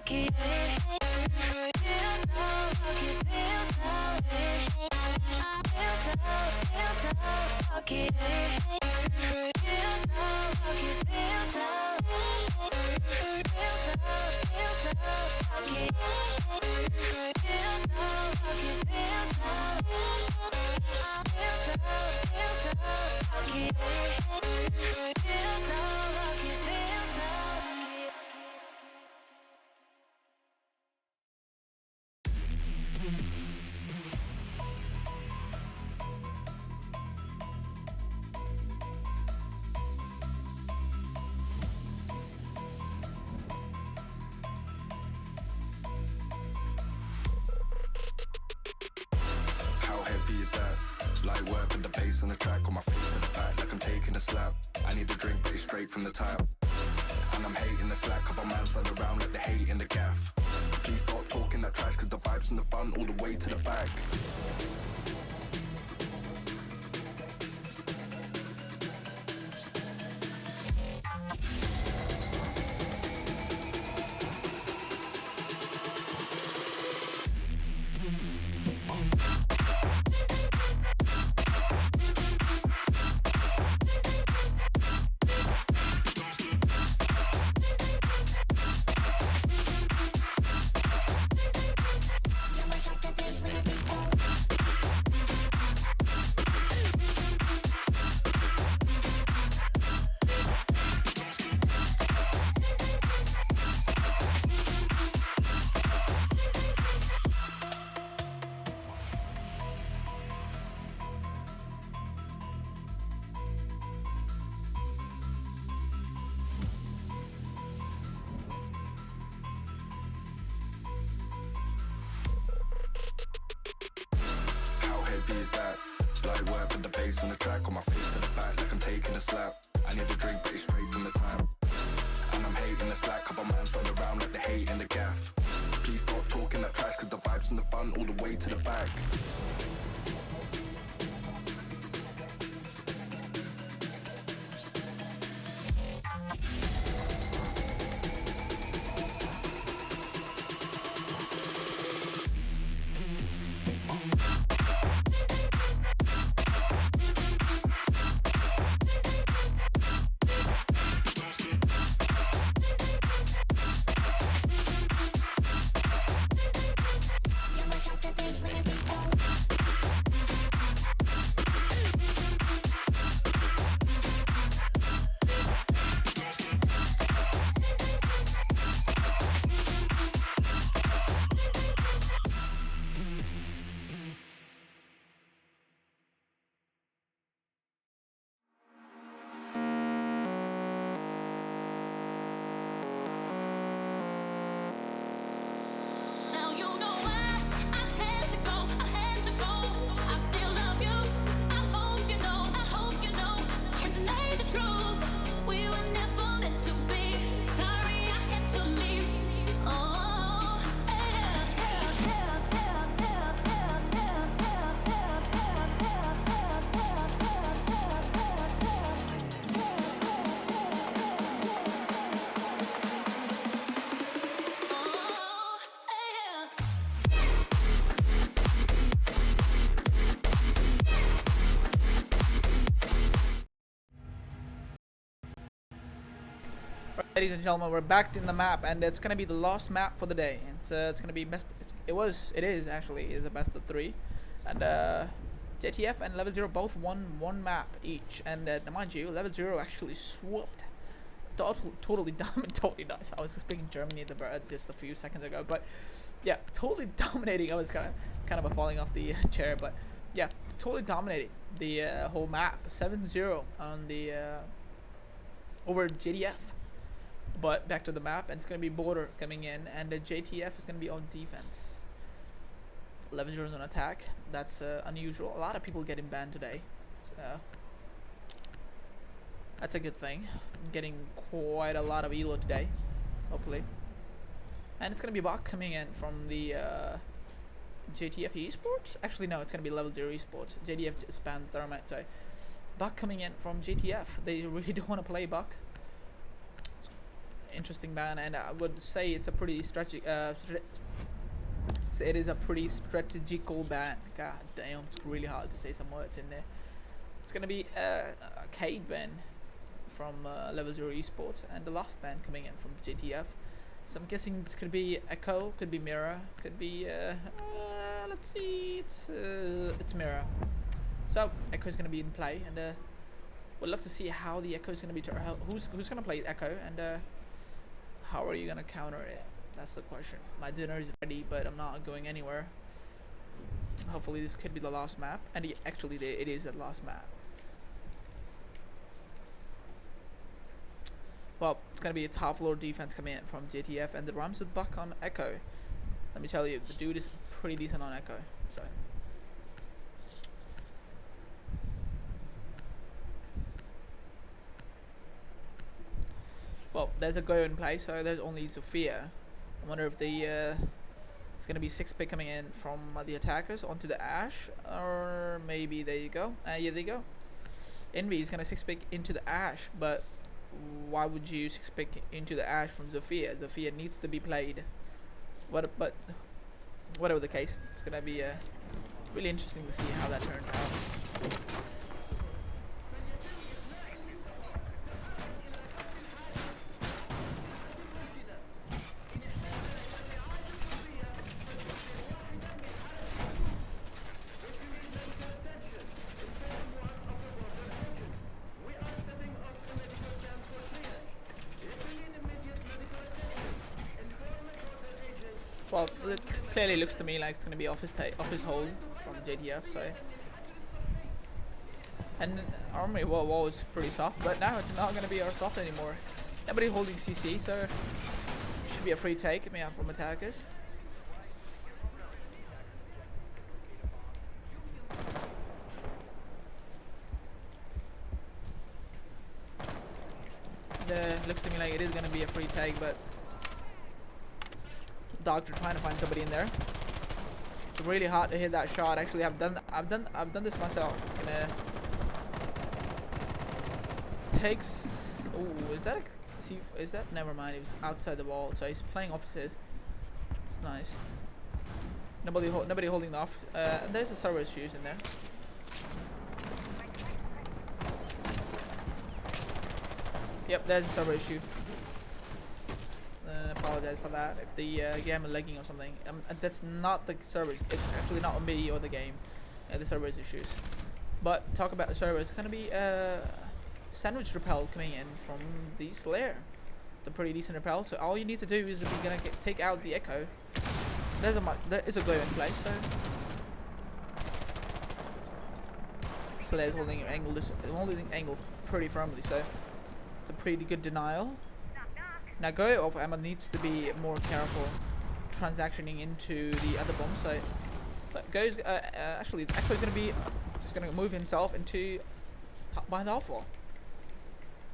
lucky. Feel so lucky, feel so feel so lucky. Feel so lucky, feel so lucky. Feel so lucky, feel so lucky. Feel so lucky, feel so lucky.
How heavy is that? Light work with the bass on the track, on my face to the back like I'm taking a slap. I need a drink, but it's straight from the tap. And I'm hating the slack, couple man stand around like they hate in the gaff. Please stop talking that trash, cause the vibes in the front all the way to the back. How heavy is that? Light work with the bass on the track, on my face to the back like I'm taking a slap. I need a drink, but it's straight from the tap. And I'm hating the slack, couple man stand around like they hate in the gaff. Please stop talking that trash, cause the vibes in the front all the way to the back.
Now you know why I had to go, I had to go. I still love you. I hope you know, I hope you know. Can't deny the truth. We were never meant to be. Sorry I had to leave. Oh,
Ladies and gentlemen, we're back in the map, and it's gonna be the last map for the day. It's gonna be best. It is actually a best of 3, and JTF and Level 0 both won one map each. And mind you, Level 0 actually swooped, totally totally nice. I was speaking Germany just a few seconds ago, but yeah, totally dominating. I was kind of falling off the chair, but yeah, totally dominating the whole map. 7-0 on the over JDF. But back to the map, and it's going to be Border coming in, and the JTF is going to be on defense. 11 zeros on attack. That's unusual. A lot of people getting banned today. So that's a good thing. I'm getting quite a lot of elo today, hopefully. And it's going to be Bach coming in from the JTF esports. Actually, no, it's going to be Level 0 esports. JTF just banned Thermite. So Bach coming in from JTF. They really don't want to play Bach. interesting ban, and I would say it's a pretty it is a pretty strategical ban. God damn, it's really hard to say some words in there. It's gonna be Cade ban from Level 0 Esports, and the last ban coming in from JTF. So I'm guessing this could be Echo, could be Mirror, could be let's see, it's Mirror. So Echo's gonna be in play, and would love to see how the Echo's gonna be. Who's gonna play Echo, and how are you gonna counter it? That's the question. My dinner is ready, but I'm not going anywhere. Hopefully this could be the last map, and actually it is the last map. Well, it's gonna be a top floor defense coming in from JTF, and the Rams with Buck on Echo. Let me tell you, the dude is pretty decent on Echo. So well, there's a go in play, so there's only Sophia. I wonder if it's gonna be 6-pick coming in from the attackers onto the Ash, or maybe there you go. Yeah, there you go. Envy is gonna 6-pick into the Ash, but why would you 6-pick into the Ash from Zofia? Zofia needs to be played. But whatever the case, it's gonna be really interesting to see how that turns out. Well, it clearly looks to me like it's going to be off his hold from JDF, so. And Armory wall was pretty soft, but now it's not going to be soft anymore. Nobody holding CC, so it should be a free take coming out from attackers. Looks to me like it is going to be a free take, but Doctor trying to find somebody in there. It's really hard to hit that shot. Actually, I've done this myself. Gonna takes. Oh, is that a? See, is that? Never mind. It was outside the wall, so he's playing offices. It's nice. Nobody holding the off. And there's a server shoes in there. Yep, there's a server issue. Apologize for that if the game is lagging or something. That's not the server. It's actually not on me or the game. The server is issues. But talk about the server. It's gonna be sandwich repel coming in from the Slayer. It's a pretty decent repel. So all you need to do is we're gonna take out the Echo. There is a glow in place. So Slayer's holding your angle. Holding angle pretty firmly. So it's a pretty good denial. Now Go of Emma needs to be more careful transactioning into the other bomb site. But Go's actually the Echo is gonna move himself into behind the half wall.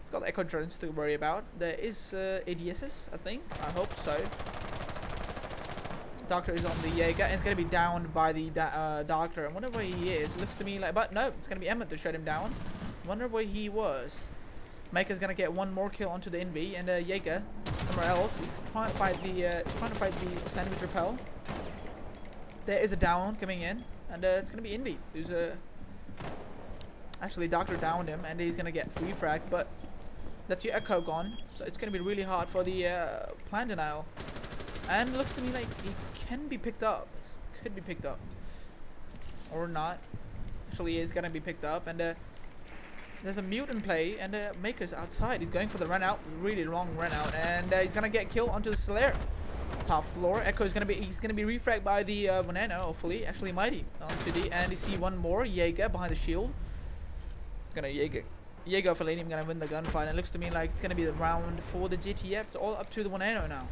It's got Echo drones to worry about. There is ADSs, I think. I hope so. Doctor is on the Jaeger and it's gonna be downed by the Doctor. I wonder where he is. It looks to me like, but no, it's gonna be Emmett to shut him down. Wonder where he was. Maker's gonna get one more kill onto the Envy, and Jaeger somewhere else. He's trying to fight the sandwich repel. There is a down coming in, and it's gonna be Envy who's actually Doctor downed him, and he's gonna get free frag, but that's your Echo gone, so it's gonna be really hard for the plan denial. And it looks to me like he can be picked up. It could be picked up or not. Actually, he is gonna be picked up, and there's a mute in play, and Maker's outside. He's going for the run out, really long run out, and he's gonna get killed onto the Slayer. Top floor. Echo is gonna be refragged by the Veneno, hopefully. Actually, Mighty onto the, and you see one more Jaeger behind the shield. Gonna Jaeger Felanium gonna win the gunfight. And it looks to me like it's gonna be the round for the GTF. It's all up to the Veneno now.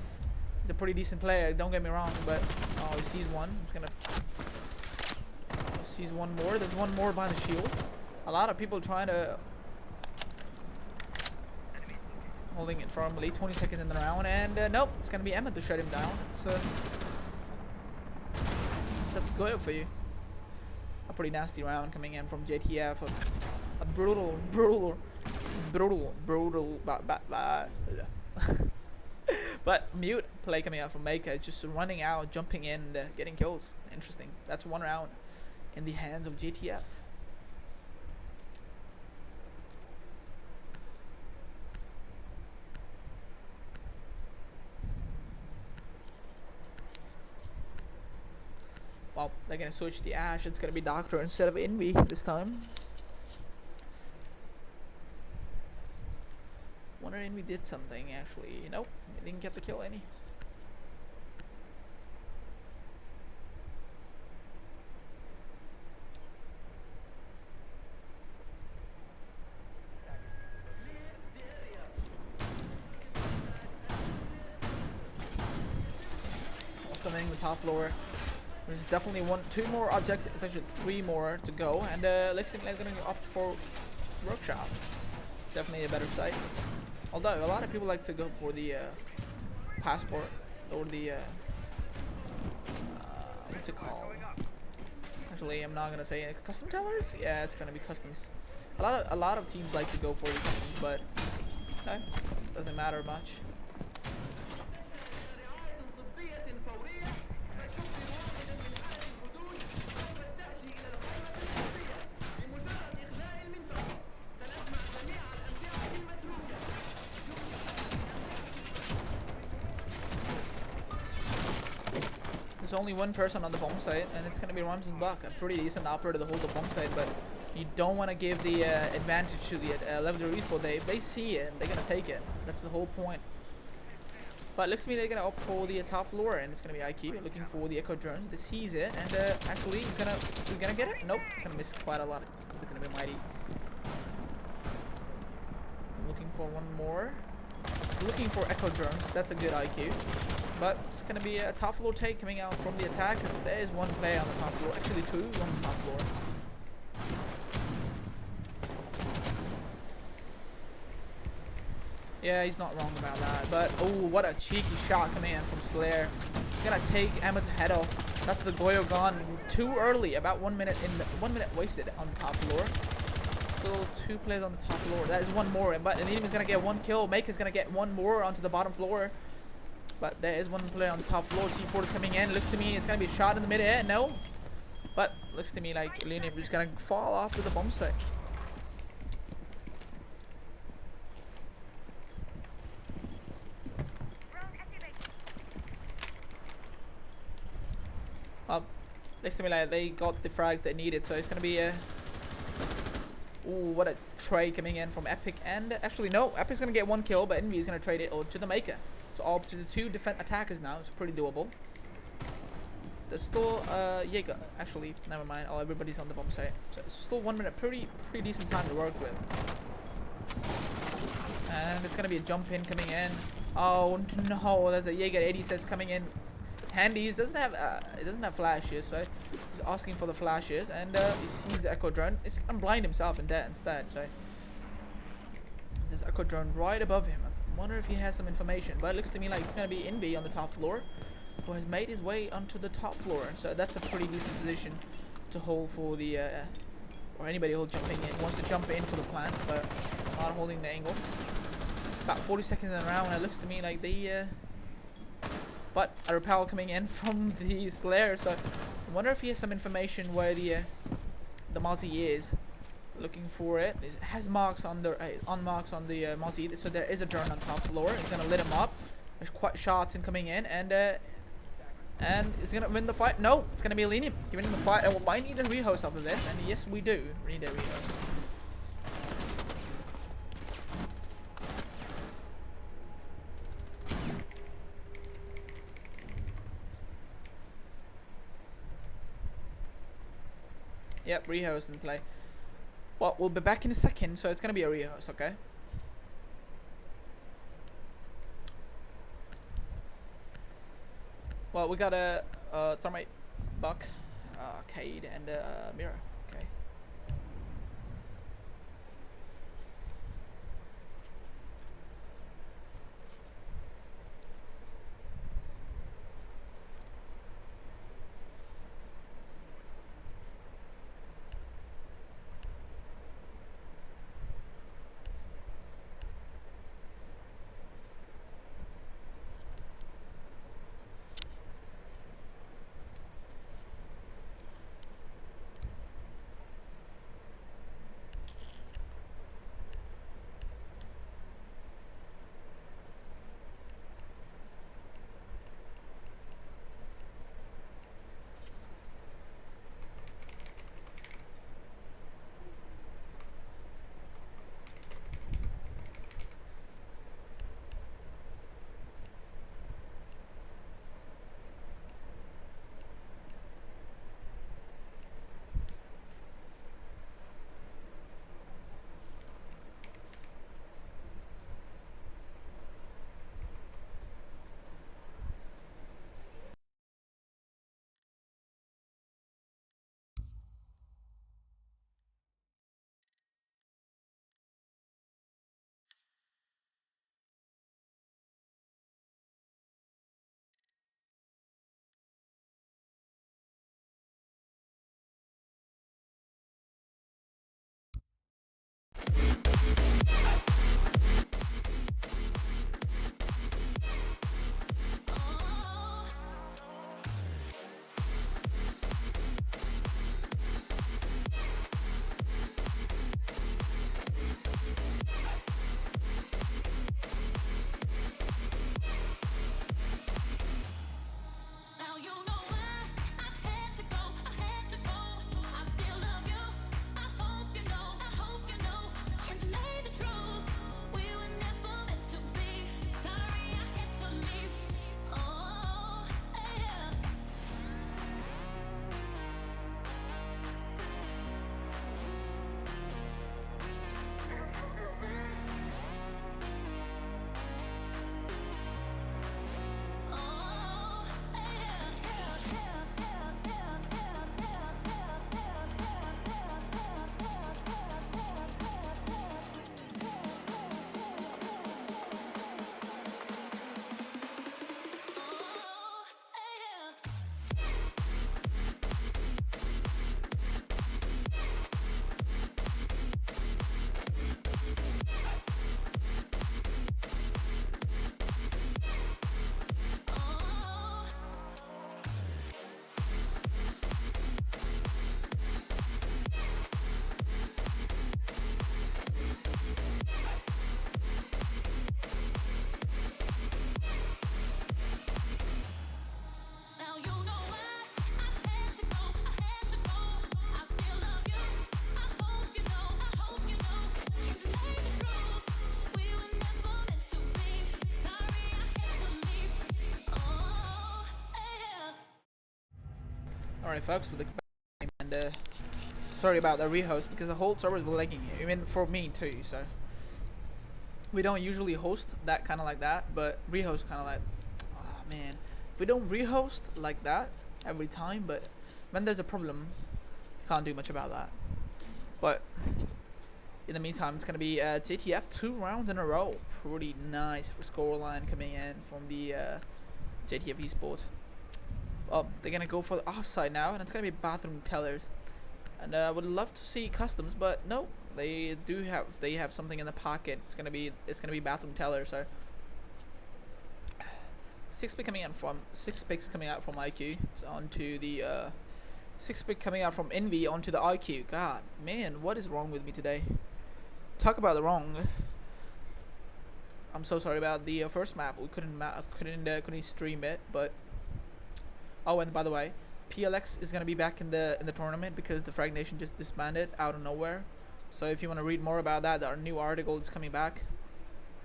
He's a pretty decent player. Don't get me wrong, but he sees one. Sees one more. There's one more behind the shield. A lot of people trying to holding it firmly. 20 seconds in the round, and nope, it's gonna be Emmett to shut him down. It's that's good for you. A pretty nasty round coming in from JTF. A brutal But mute play coming out from Maker, just running out, jumping in, getting kills. Interesting. That's one round in the hands of GTF. Well, they're gonna switch the Ash. It's gonna be Doctor instead of Envy this time. Wonder Envy did something actually. Nope, he didn't get the kill any. Coming the top floor. There's definitely two more objectives, actually 3 more to go, and looks like they're gonna opt for Workshop. Definitely a better site. Although a lot of people like to go for the passport or the what's it called? Actually, I'm not gonna say it. Custom tellers. Yeah, it's gonna be customs. A lot of teams like to go for the customs, but doesn't matter much. There's only one person on the bomb site, and it's gonna be Ramsey Buck, a pretty decent operator to hold the bomb site, but you don't want to give the advantage to the legendary for if they see it, they're gonna take it. That's the whole point. But it looks to me they're gonna opt for the top floor, and it's gonna be IQ looking for the Echo drones. They sees it, and actually we're gonna get it. Nope, gonna miss quite a lot. It's gonna be mighty. Looking for one more. Looking for Echo drones. That's a good IQ. But it's gonna be a top floor take coming out from the attack. There is one player on the top floor, actually 2 on the top floor. Yeah, he's not wrong about that. But oh, what a cheeky shot coming in from Slayer. He's gonna take Emmett's head off. That's the Goyo gone too early. About 1 minute in, 1 minute wasted on the top floor. Still 2 players on the top floor. That is one more. But Anonymous is gonna get 1 kill. Maker's gonna get 1 more onto the bottom floor. But there is 1 player on the top floor. C4 is coming in. Looks to me it's gonna be a shot in the mid-air. No. But looks to me like Leonid is gonna fall off to the bomb site. Well, looks to me like they got the frags they needed, so it's gonna be a ooh, what a trade coming in from Epic. And actually no, Epic's gonna get 1 kill, but Envy is gonna trade it to the Maker. So all up to the 2 defense attackers now. It's pretty doable. There's still Jaeger. Actually, never mind. Oh, everybody's on the bomb site. So it's still 1 minute. Pretty decent time to work with. And it's gonna be a jump in coming in. Oh no, there's a Jaeger 86 coming in. Handy. It doesn't have flashes, so he's asking for the flashes, and he sees the Echo drone. It's gonna blind himself in that instead. So there's Echo drone right above him. I wonder if he has some information, but it looks to me like it's gonna be Envy on the top floor, who has made his way onto the top floor. So that's a pretty decent position to hold for the or anybody who wants to jump in for the plant, but not holding the angle. About 40 seconds in the round, and it looks to me like the but a repel coming in from the Slayer. So I wonder if he has some information where the Mozzie is. Looking for it. It has marks on the marks on the Mozzie, so there is a drone on top floor. He's gonna lit him up. There's quite shots in coming in, and is gonna win the fight. No, it's gonna be Elenium giving him the fight. And we might need a rehost after this, and yes, we do need a rehost. Yep, rehost in play. Well, we'll be back in a second, so it's gonna be a rehost, okay? Well, we got a Thermite, Buck, Cade, and Mira. Okay. Alright, folks, with the game, and sorry about the rehost because the whole server is lagging here. I mean, for me too. So we don't usually host that kind of like that, but rehost kind of like, oh man, if we don't rehost like that every time, but when there's a problem, can't do much about that. But in the meantime, it's gonna be JTF 2 rounds in a row. Pretty nice scoreline coming in from the JTF eSport. Well, they're gonna go for the offside now, and it's gonna be bathroom tellers. And I would love to see customs, but no, they have something in the pocket. It's gonna be bathroom tellers. So 6 pick coming out from IQ so onto the 6 pick coming out from Envy onto the IQ. God, man, what is wrong with me today? Talk about the wrong. I'm so sorry about the first map. We couldn't stream it, but oh, and by the way, PLX is gonna be back in the tournament because the Frag Nation just disbanded out of nowhere. So if you want to read more about that, our new article is coming back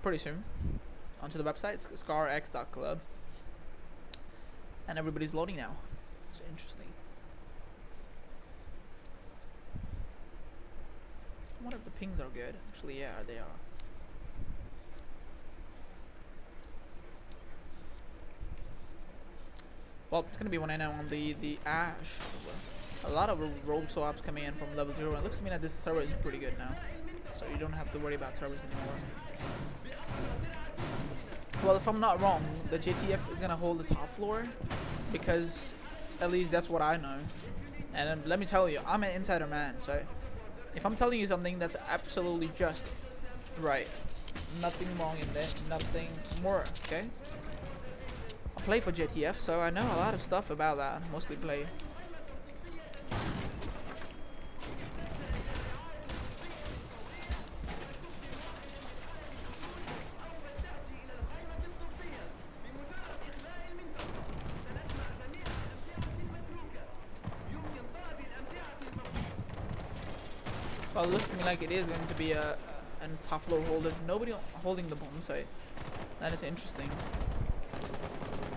pretty soon onto the website. It's ScarX.club, and everybody's loading now. It's interesting. I wonder if the pings are good. Actually, yeah, they are. Well, it's gonna be 1-0 on the Ash. A lot of rogue swaps coming in from level 0, and it looks to me that this server is pretty good now, so you don't have to worry about servers anymore. Well, if I'm not wrong, the JTF is gonna hold the top floor, because at least that's what I know. And let me tell you, I'm an insider man, so if I'm telling you something, that's absolutely just right. Nothing wrong in there, nothing more, okay? I play for JTF, so I know a lot of stuff about that. Mostly play. Well, it looks to me like it is going to be a top floor holder. Nobody holding the bomb site. That is interesting.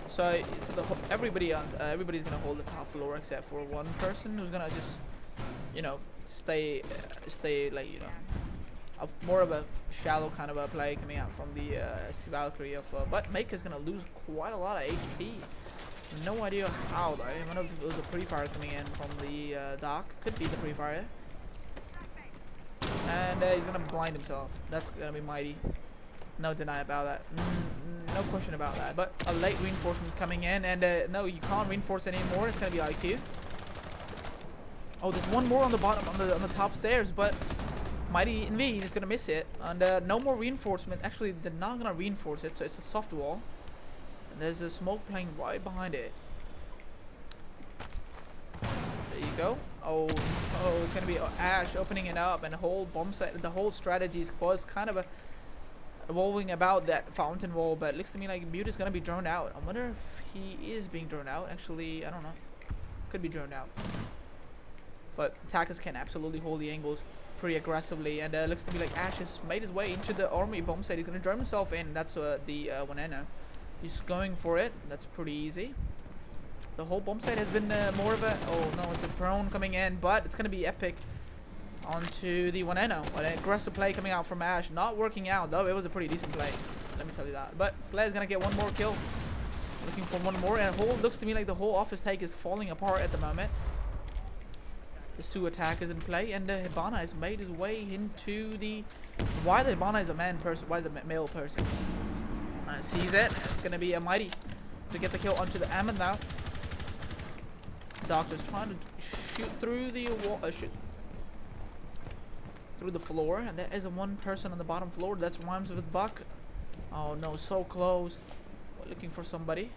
So everybody's gonna hold the top floor except for one person who's gonna just, you know, stay like, you know, more of a shallow kind of a play coming out from the Valkyrie of. But Maker's gonna lose quite a lot of HP. No idea how though. I wonder if it was a pre-fire coming in from the dock. Could be the pre-fire. And he's gonna blind himself. That's gonna be mighty. No deny about that. No question about that. But a late reinforcement coming in, and no, you can't reinforce anymore. It's gonna be IQ. Oh, there's one more on the bottom, on the top stairs, but Mighty Envy is gonna miss it, and no more reinforcement. Actually, they're not gonna reinforce it, so it's a soft wall. And there's a smoke playing right behind it. There you go. Oh, it's gonna be Ash opening it up, and the whole bomb set, the whole strategy was kind of evolving about that fountain wall, but it looks to me like Mute is gonna be drawn out. I wonder if he is being drawn out. Actually, I don't know. Could be drawn out. But attackers can absolutely hold the angles pretty aggressively, and looks to me like Ash has made his way into the army bomb site. He's gonna drone himself in. That's the 1-0. He's going for it. That's pretty easy. The whole bomb site has been more of a... Oh no, it's a prone coming in, but it's gonna be epic. Onto the 1-0. An aggressive play coming out from Ash. Not working out though. It was a pretty decent play. Let me tell you that. But Slayer's gonna get one more kill. Looking for one more. And looks to me like the whole office take is falling apart at the moment. There's 2 attackers in play, and Hibana has made his way into the... Why the Hibana is a man person? Why is a male person? Sees it. It's gonna be a Mighty to get the kill onto the Ammon now. Doctor's trying to shoot through the wall. Through the floor, and there is a one person on the bottom floor. That's Rhymes with Buck. Oh no, so close. We're looking for somebody.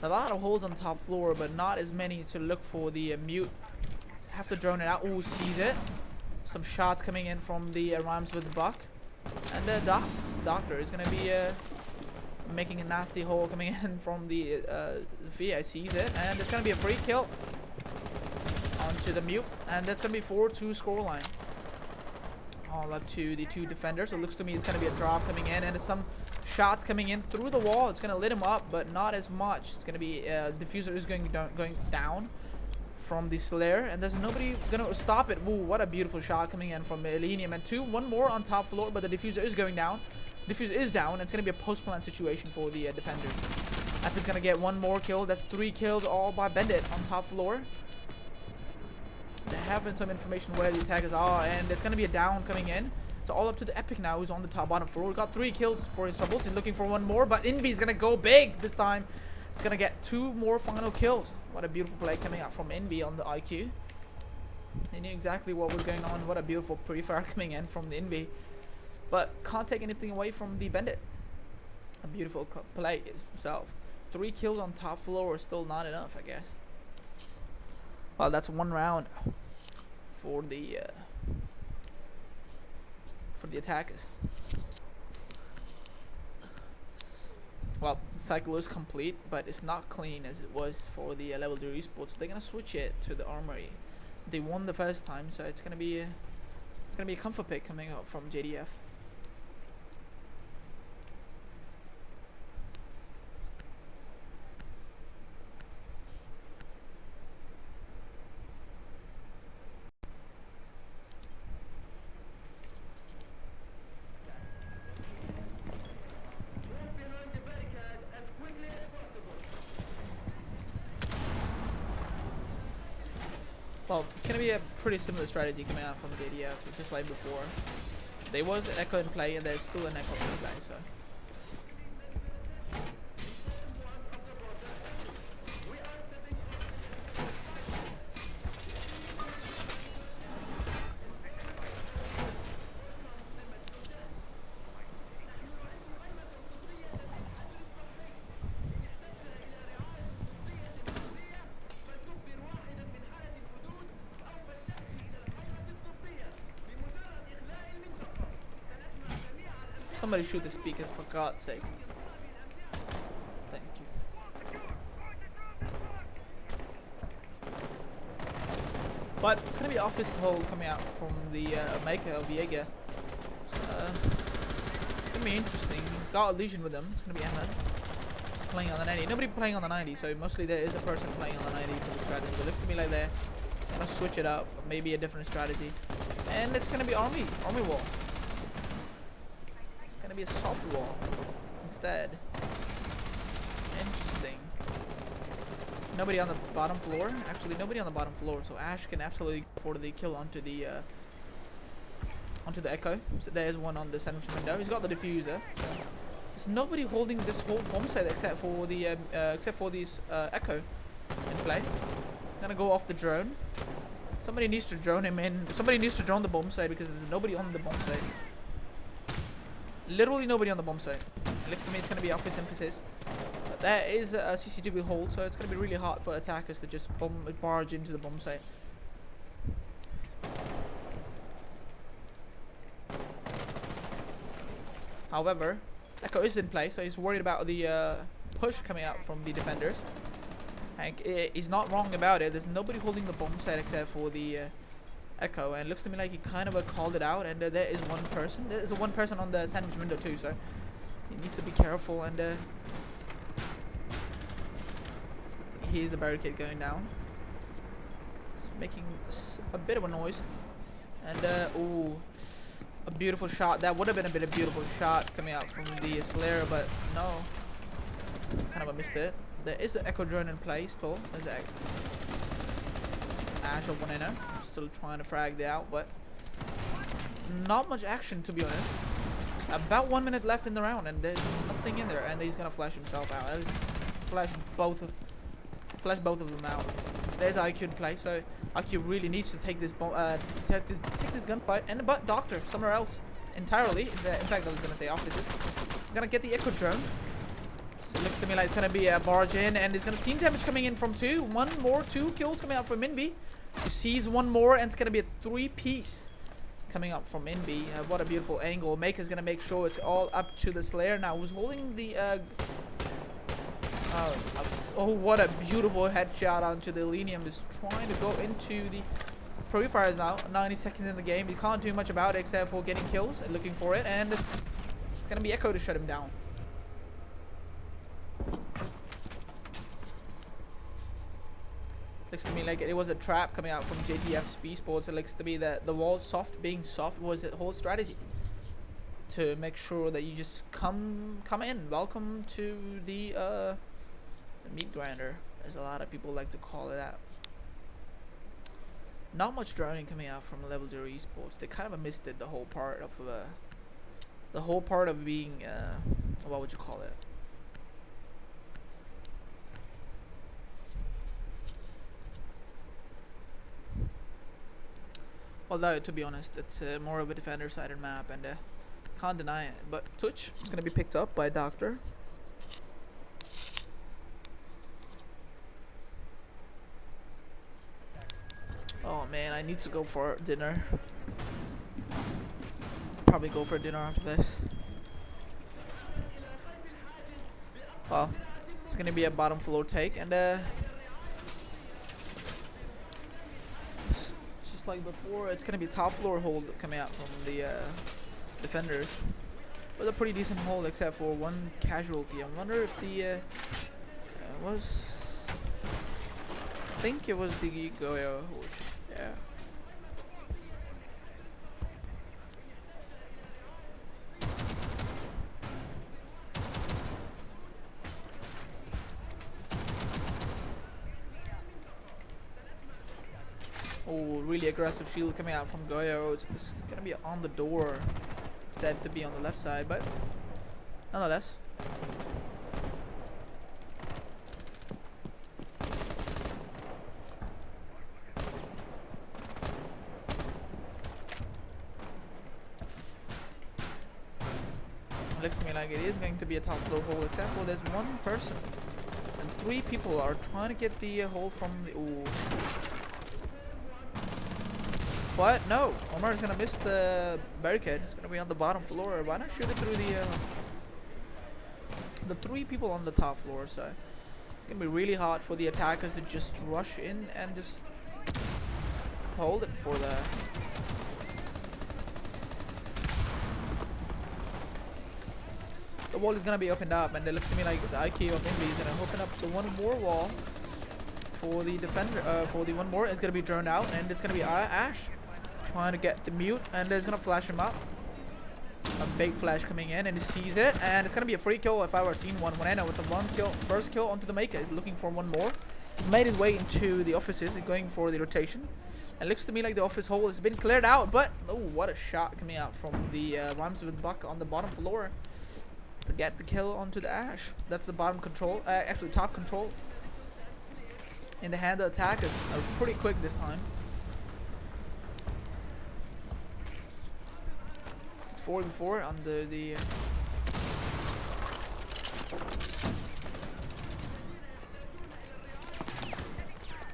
A lot of holds on top floor, but not as many to look for the Mute. Have to drone it out. Oh, sees it. Some shots coming in from the Rhymes with Buck, and the Doctor is gonna be making a nasty hole coming in from the VI. Sees it, and it's gonna be a free kill onto the Mute, and that's gonna be 4-2 scoreline. All up to the 2 defenders. It looks to me it's gonna be a drop coming in, and there's some shots coming in through the wall. It's gonna lit him up, but not as much. It's gonna be diffuser is going down from the Slayer, and there's nobody gonna stop it. Ooh, what a beautiful shot coming in from Elenium. And one more on top floor, but the diffuser is going down. Diffuser is down, and it's gonna be a post-plant situation for the defenders. Epic's gonna get one more kill. That's 3 kills all by Bandit on top floor. They're having some information where the attackers are, and it's gonna be a down coming in. It's all up to the Epic now, who's on the top bottom floor. We got 3 kills for his troubles. He's looking for one more, but Envy's gonna go big this time. It's gonna get 2 more final kills. What a beautiful play coming out from Envy on the IQ. He knew exactly what was going on. What a beautiful pre-fire coming in from the Envy. But can't take anything away from the Bandit. A beautiful play itself. 3 kills on top floor is still not enough, I guess. Well, that's 1 round for the attackers. Well, the cycle is complete, but it's not clean as it was for the level 3 esports. They're gonna switch it to the armory. They won the first time, so it's gonna be a comfort pick coming up from JDF. Well, it's gonna be a pretty similar strategy coming out from JDF, just like before. There was an echo in play, and there's still an echo in play, so. Somebody shoot the speakers for God's sake. Thank you. But it's gonna be office hold coming out from the maker of Jaeger. It's gonna be interesting. He's got a Legion with him. It's gonna be Emma. He's playing on the 90. Nobody playing on the 90, so mostly there is a person playing on the 90 for the strategy. It looks to me like they're gonna switch it up, maybe a different strategy. And it's gonna be army wall. Gonna be a soft wall instead. Interesting. Nobody on the bottom floor. Actually, nobody on the bottom floor. So Ash can absolutely afford the kill onto the Echo. So there's one on the sandwich window. He's got the diffuser. So there's nobody holding this whole bomb site except for the Echo in play. Gonna go off the drone. Somebody needs to drone him in. Somebody needs to drone the bomb site because there's nobody on the bomb site. Literally nobody on the bomb site. It looks to me it's going to be office emphasis. But there is a CCTV hold, so it's going to be really hard for attackers to just barge into the bomb site. However, Echo is in play, so he's worried about the push coming out from the defenders. Hank, he's not wrong about it. There's nobody holding the bomb site except for the Echo, and it looks to me like he kind of called it out, and there is one person. There is one person on the sandwich window too, so he needs to be careful, and here's the barricade going down. It's making a bit of a noise, and ooh, a beautiful shot. That would have been a beautiful shot coming out from the Slayer, but no, kind of missed it. There is an Echo drone in play still. There's an Ash of 1-0. Still trying to frag out, but not much action, to be honest. About 1 minute left in the round, and there's nothing in there, and he's gonna flash himself out. Flash both of them out. There's IQ in play, so IQ really needs to take this take this gunfight, but Doctor somewhere else entirely. In fact, I was gonna say offices. He's gonna get the Echo drone. So it looks to me like it's gonna be a barge in, and it's gonna team damage coming in from 2. 2 kills coming out from Minby. He sees one more, and it's gonna be a 3-piece coming up from Minby. What a beautiful angle. Maker's gonna make sure it's all up to the Slayer now, who's holding the oh, what a beautiful headshot onto the Elenium. Is trying to go into the pre-fires now. 90 seconds in the game. You can't do much about it except for getting kills and looking for it, and it's gonna be Echo to shut him down. Looks to me like it was a trap coming out from JTF Speed Sports. It looks to be that the wall being soft was the whole strategy to make sure that you just come in. Welcome to the meat grinder, as a lot of people like to call it out. Not much droning coming out from Level 0 Esports. They kind of missed it, the whole part of being what would you call it? Although, to be honest, it's more of a defender-sided map, and can't deny it. But Twitch is going to be picked up by Doctor. Oh man, I need to go for dinner. Probably go for dinner after this. Well, it's going to be a bottom floor take, and just like before, it's gonna be top floor hold coming out from the defenders. It was a pretty decent hold except for one casualty. I wonder if the I think it was the Goyo, which, yeah. Oh, really aggressive shield coming out from Goyo. It's gonna be on the door instead to be on the left side, but nonetheless. It looks to me like it is going to be a top floor hole, except for there's one person and 3 people are trying to get the hole from the. Ooh. But no, Omar is gonna miss the barricade. It's gonna be on the bottom floor. Why not shoot it through the 3 people on the top floor? So it's gonna be really hard for the attackers to just rush in and just hold it for the. The wall is gonna be opened up, and it looks to me like the IQ of Indy is gonna open up the one more wall for the defender. For the one more, it's gonna be drawn out, and it's gonna be Ash trying to get the mute, and it's gonna flash him up. A big flash coming in, and he sees it, and it's gonna be a free kill if I've ever seen one. Moreno with the first kill onto the maker. He's looking for one more. He's made his way into the offices, going for the rotation. It looks to me like the office hole has been cleared out, but oh, what a shot coming out from the Rhymes with Buck on the bottom floor to get the kill onto the Ash. That's the bottom control, actually top control. In the hand of the attackers are pretty quick this time. 4-4 under the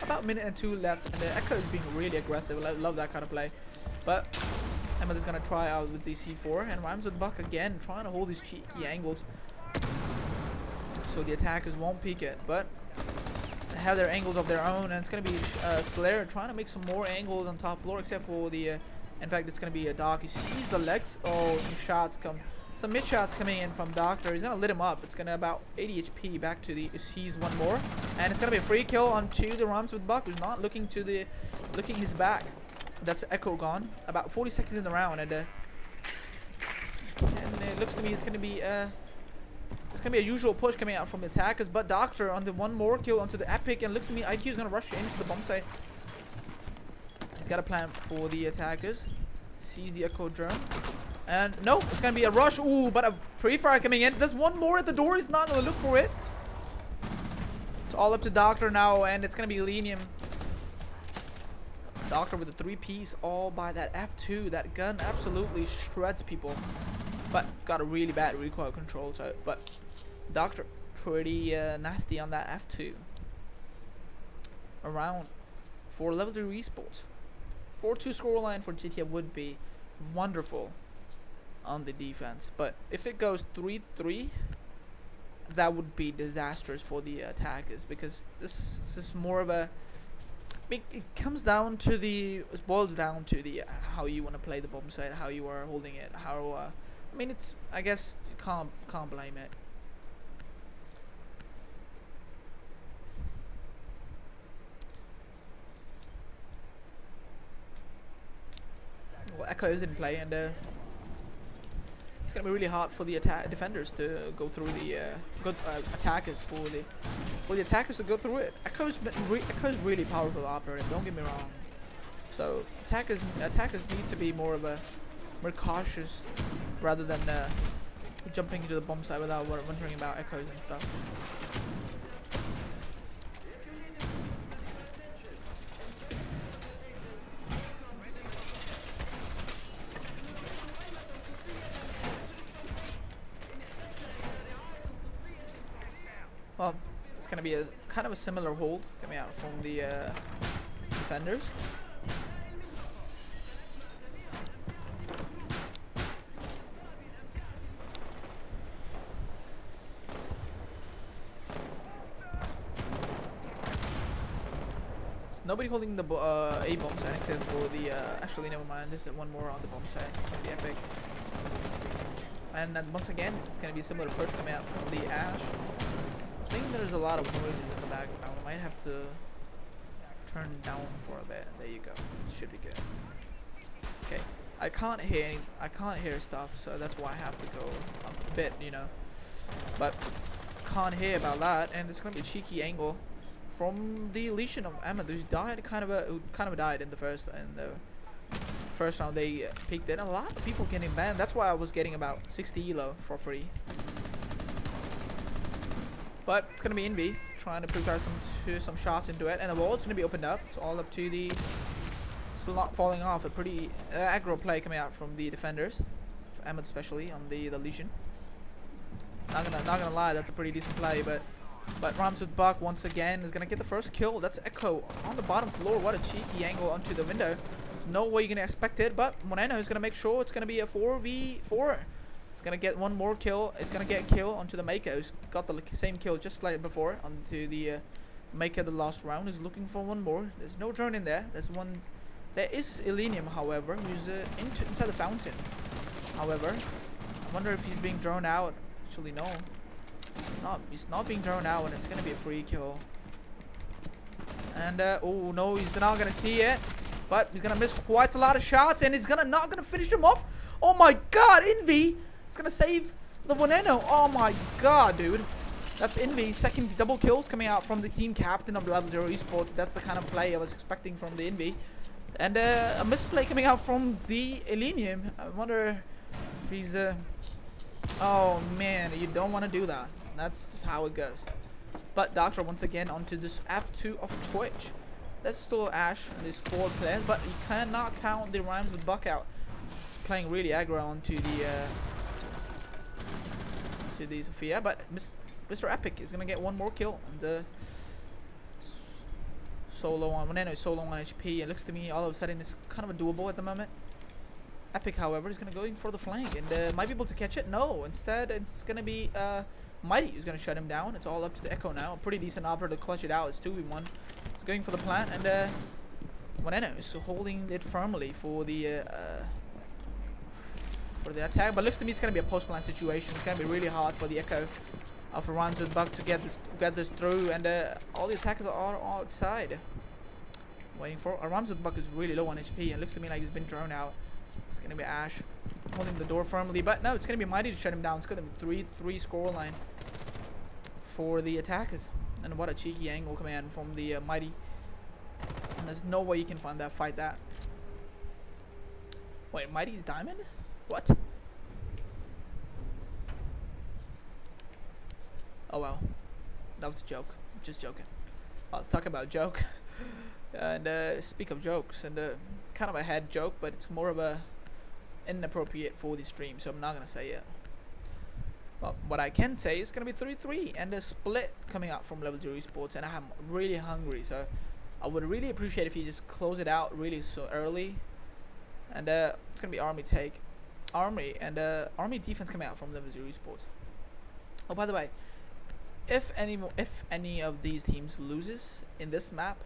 about a minute and 2 left, and the Echo is being really aggressive. I love that kind of play. But Emmett is gonna try out with the C4, and Rhymes with Buck again trying to hold these cheeky angles so the attackers won't peek it, but they have their angles of their own, and it's gonna be Slayer trying to make some more angles on top floor, except for the in fact, it's going to be a Doc. He sees the legs. Oh, shots come. Some mid shots coming in from Doctor. He's going to lit him up. It's going to about 80 HP back to the. Sees one more. And it's going to be a free kill onto the Rhymes with Buck, who's not looking to the. Looking his back. That's Echo gone. About 40 seconds in the round. And it looks to me it's going to be. It's going to be a usual push coming out from the attackers. But Doctor on the one more kill onto the Epic. And looks to me IQ is going to rush into the bomb site. He's got a plan for the attackers. Sees the Echo drone. And no, it's going to be a rush. Ooh, but a pre-fire coming in. There's one more at the door. He's not going to look for it. It's all up to Doctor now, and it's going to be Lenium. Doctor with the 3-piece all by that F2. That gun absolutely shreds people. But got a really bad recoil control. So, but Doctor pretty nasty on that F2. Around for level 3 esports. 4-2 scoreline for GTA would be wonderful on the defense, but if it goes 3-3, that would be disastrous for the attackers, because this is more of a. It comes down to the. It boils down to the how you want to play the bomb site, how you are holding it, how. I mean, it's. I guess you can't blame it. Echo is in play, and it's gonna be really hard for the defenders to go through the attackers for the attackers to go through it. Echo's really powerful operator. Don't get me wrong. So attackers need to be more cautious rather than jumping into the bomb site without wondering about echoes and stuff. Well, it's gonna be a kind of a similar hold coming out from the defenders. Nobody holding the A bomb site except for the actually never mind, there's one more on the bomb site. It's gonna be epic. And then once again it's gonna be a similar push coming out from the Ash. I think there's a lot of noises in the background. I might have to turn down for a bit. There you go. Should be good. Okay. I can't hear stuff, so that's why I have to go a bit, you know. But can't hear about that, and it's gonna be a cheeky angle from the Legion of Ahmed, who died who died in the first round. They peeked in. A lot of people getting banned. That's why I was getting about 60 elo for free. But it's gonna be Envy trying to prepare some shots into it, and the wall's gonna be opened up. It's all up to the still not falling off. A pretty aggro play coming out from the defenders, Ahmed especially on the Legion. Not gonna lie, that's a pretty decent play, but Rhymes with Buck once again is gonna get the first kill. That's Echo on the bottom floor. What a cheeky angle onto the window. There's no way you're gonna expect it, but Moreno is gonna make sure it's gonna be a 4v4. It's gonna get one more kill. It's gonna get kill onto the Maker, who's got the same kill just like before onto the Maker. The last round is looking for one more. There's no drone in there. There's one. There is Elenium, however, who's inside the fountain. However, I wonder if he's being drawn out. Actually, no. He's not being drawn out, and it's gonna be a free kill. And oh no, he's not gonna see it, but he's gonna miss quite a lot of shots, and he's not gonna finish him off. Oh my God, Envy! He's gonna save the Veneno. Oh my God, dude. That's Envy's second double kills coming out from the team captain of Level 0 Esports. That's the kind of play I was expecting from the Envy. And a misplay coming out from the Elenium. I wonder if he's oh man, you don't want to do that. That's just how it goes. But Doctor once again onto this F2 of Twitch. That's still Ash and there's 4 players, but you cannot count the Rhymes with Buck out. He's playing really aggro onto the Sophia, but Mr. Epic is gonna get one more kill, and solo on Veneno is solo on HP. It looks to me all of a sudden it's kind of a doable at the moment. Epic, however, is gonna go in for the flank, and might be able to catch it. No, instead it's gonna be Mighty who's gonna shut him down. It's all up to the Echo now. A pretty decent operator to clutch it out. It's 2v1. It's going for the plant, and Veneno is holding it firmly for the attack. But looks to me it's gonna be a post plant situation. It's gonna be really hard for the Echo of Rhymes with Buck to get this through, and all the attackers are outside waiting for. Rhymes with Buck is really low on HP, and looks to me like he's been drawn out. It's gonna be Ash holding the door firmly, but no, it's gonna be Mighty to shut him down. It's gonna be 3-3 scoreline for the attackers, and what a cheeky angle coming in from the Mighty. And there's no way you can fight that. Wait, Mighty's diamond? What? Oh well, that was a joke. Just joking. I'll talk about joke. And speak of jokes, and kind of a head joke, but it's more of a inappropriate for the stream, so I'm not gonna say it. Well, what I can say is gonna be 3-3 and a split coming out from Level 0 Esports, and I'm really hungry, so I would really appreciate if you just close it out really so early. And it's gonna be Army defense coming out from Level 0 Esports. Oh, by the way, if any of these teams loses in this map,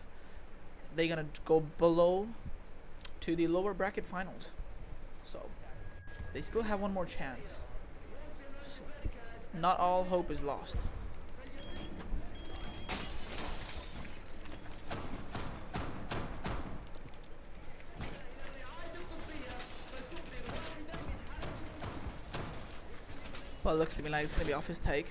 they're gonna go below to the lower bracket finals. So they still have one more chance. So not all hope is lost. Well, it looks to me like it's gonna be off his take.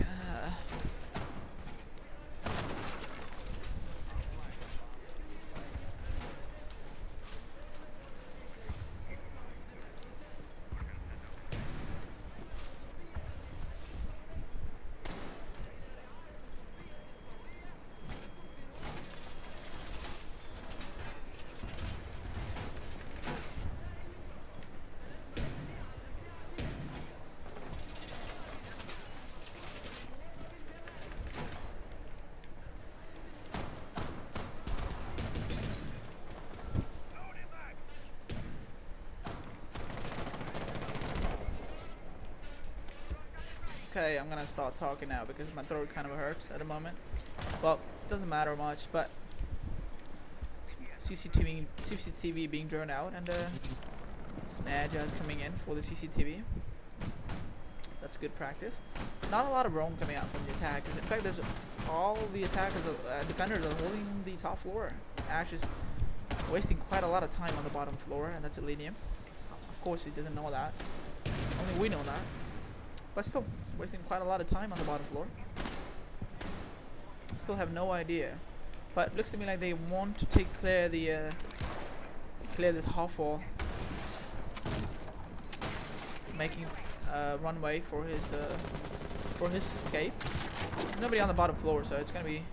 Okay, I'm gonna start talking now because my throat kind of hurts at the moment. Well, it doesn't matter much, but CCTV being drawn out, and some agiles coming in for the CCTV. That's good practice. Not a lot of roam coming out from the attackers. In fact, there's all the attackers, defenders are holding the top floor. Ash is wasting quite a lot of time on the bottom floor, and that's Elenium. Of course, he doesn't know that. Only we know that. But still, wasting quite a lot of time on the bottom floor. Still have no idea. But looks to me like they want to clear this half wall, making runway for his escape. There's nobody on the bottom floor, so it's gonna be.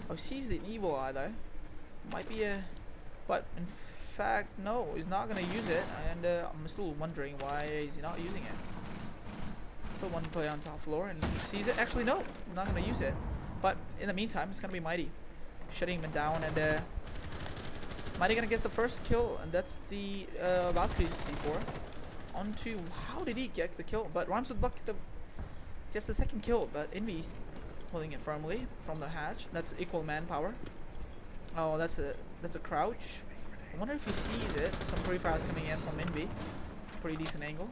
Oh, sees the evil eye though. Might be a, but in fact, no, he's not gonna use it, and I'm still wondering why is he not using it. Still one player on top floor and sees it. Actually, no, not gonna use it. But in the meantime, it's gonna be Mighty shutting him down, and Mighty gonna get the first kill, and that's the Valkyrie's C4. Onto how did he get the kill? But Rhymes with Buck gets the second kill, but Envy holding it firmly from the hatch. That's equal manpower. Oh, that's a crouch. I wonder if he sees it. Some free fires coming in from Envy. Pretty decent angle.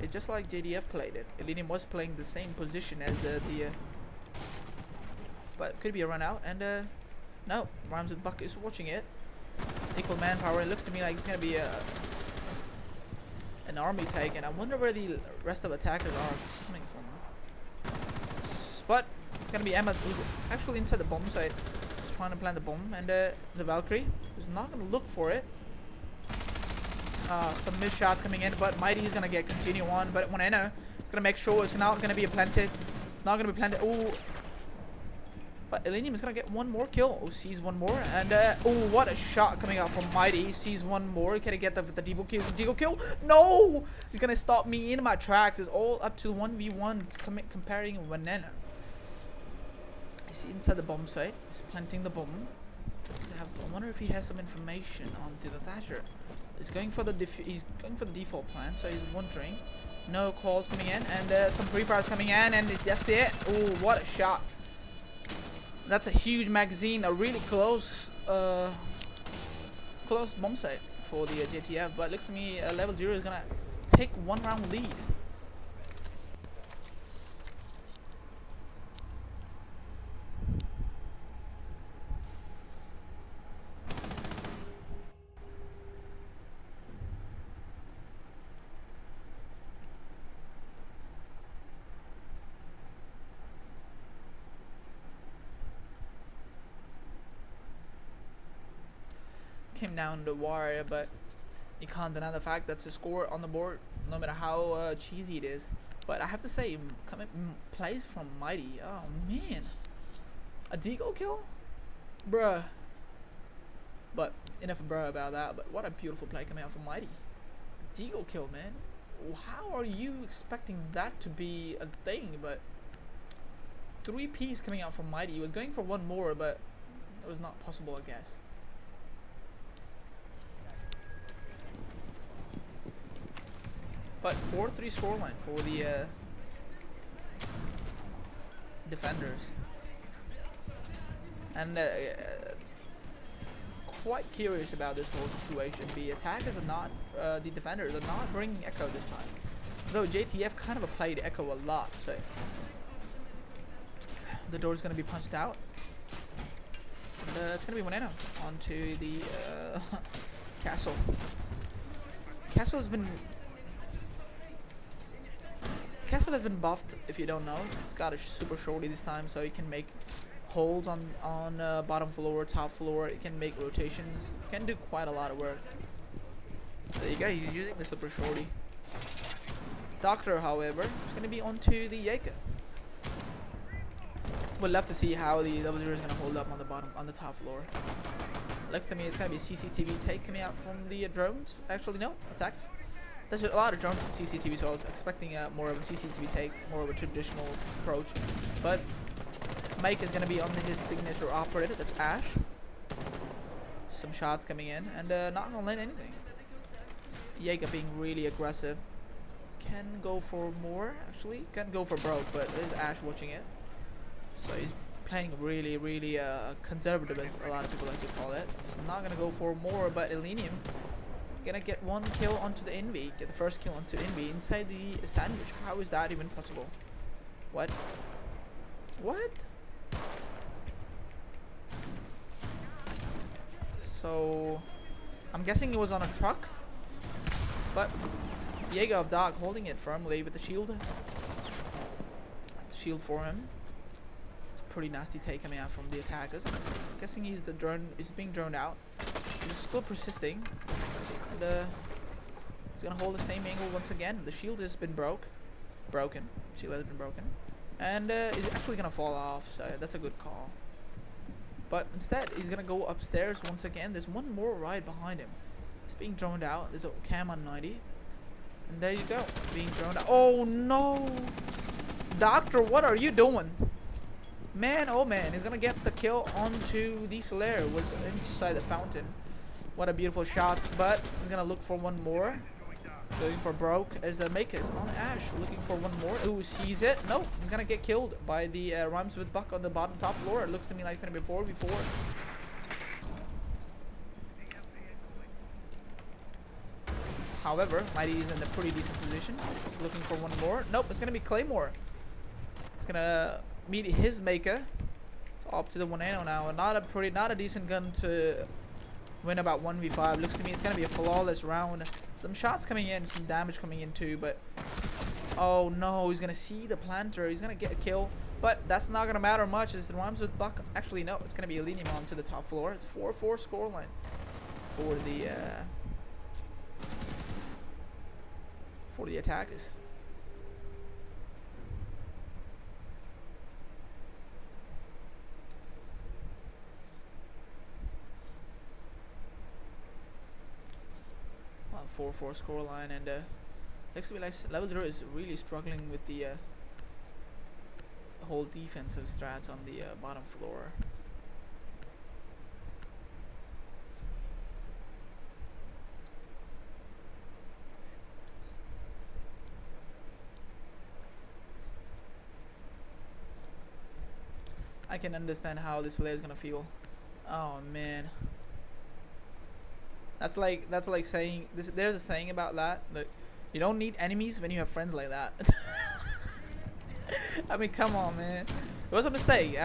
It's just like JDF played it. Elenium was playing the same position as but could be a run out, and no, Rhymes with Buck is watching it. Equal manpower. It looks to me like it's gonna be an army take, and I wonder where the rest of attackers are coming from. But it's gonna be Emma who's actually inside the bomb site, just trying to plant the bomb, and the Valkyrie is not gonna look for it. Some missed shots coming in, but Mighty is gonna get continue on. But Moneno is gonna make sure it's not gonna be planted. It's not gonna be planted. Ooh. But Elenium is gonna get one more kill. Oh, sees one more, and oh, what a shot coming out from Mighty. He sees one more. Can he get the Deagle kill? Deagle kill? No! He's gonna stop me in my tracks. It's all up to 1v1 comparing Veneno. I see inside the bomb site. He's planting the bomb. I wonder if he has some information onto the Thatcher. He's going for the default plan, so he's wondering. No calls coming in, and some pre-fires coming in, and that's it. Oh, what a shot! That's a huge magazine, a really close bomb site for the JTF. But looks to me, level 0 is gonna take one round lead. Came down the wire, but you can't deny the fact that's a score on the board, no matter how cheesy it is. But I have to say, plays from Mighty. Oh man, a deagle kill, bruh. But enough bruh about that. But what a beautiful play coming out from Mighty. Deagle kill, man. How are you expecting that to be a thing? But 3 Ps coming out from Mighty. He was going for one more, but it was not possible, I guess. But 4-3 scoreline for the defenders, and quite curious about this whole situation. The attackers are not, the defenders are not bringing Echo this time, though JTF kind of played Echo a lot. So the door is going to be punched out, and it's going to be Moneno onto the castle. castle has been buffed, if you don't know. It's got a super shorty this time, so you can make holes on bottom floor, top floor. It can make rotations. It can do quite a lot of work. There you go. He's using the super shorty. Doctor, however, is going to be onto the Jaeger. We'll love to see how the double zero is going to hold up on the bottom, on the top floor. Looks to me it's going to be a CCTV take coming out from the drones. Actually, no, attacks. There's a lot of drones in CCTV, so I was expecting more of a CCTV take, more of a traditional approach. But Mike is going to be on his signature operator, that's Ash. Some shots coming in, and not going to land anything. Jaeger being really aggressive. Can go for more, actually. Can go for broke, but there's Ash watching it. So he's playing really, really conservative, as a lot of people like to call it. He's not going to go for more, but Elenium gonna get one kill onto the Envy, get the first kill onto Envy inside the sandwich. How is that even possible? What? What? So I'm guessing it was on a truck, but Jaeger of Dark holding it firmly with the shield. Shield for him. It's a pretty nasty take coming out from the attackers. I'm guessing he's being droned out. He's still persisting. And he's gonna hold the same angle once again. The shield has been broken. Shield has been broken, and is actually gonna fall off. So that's a good call. But instead, he's gonna go upstairs once again. There's one more right behind him. He's being droned out. There's a cam on 90, and there you go, being droned out. Oh no, Doctor, what are you doing? Man, oh man, he's gonna get the kill onto the Slayer. Was inside the fountain. What a beautiful shot, but he's gonna look for one more. Going for broke as the makers on Ash, looking for one more. Ooh, sees it. No, he's gonna get killed by the Rhymes with Buck on the bottom top floor. It looks to me like it's gonna be 4v4. However, Mighty is in a pretty decent position. Looking for one more. Nope, it's gonna be Claymore. It's gonna meet his maker. Up to the 1-0 now. Not a decent gun to win about 1v5. Looks to me it's gonna be a flawless round. Some shots coming in, some damage coming in too, but oh no, he's gonna see the planter. He's gonna get a kill, but that's not gonna matter much as the Rhymes with Buck. Actually, no, it's gonna be a Elenium on to the top floor. It's 4-4 scoreline for the attackers. Well, 4-4 scoreline, and looks to be like Level 0 is really struggling with the whole defensive strats on the bottom floor. I can understand how this Slayer is gonna feel. Oh man, that's like saying this. There's a saying about that you don't need enemies when you have friends like that. I mean, come on, man. It was a mistake.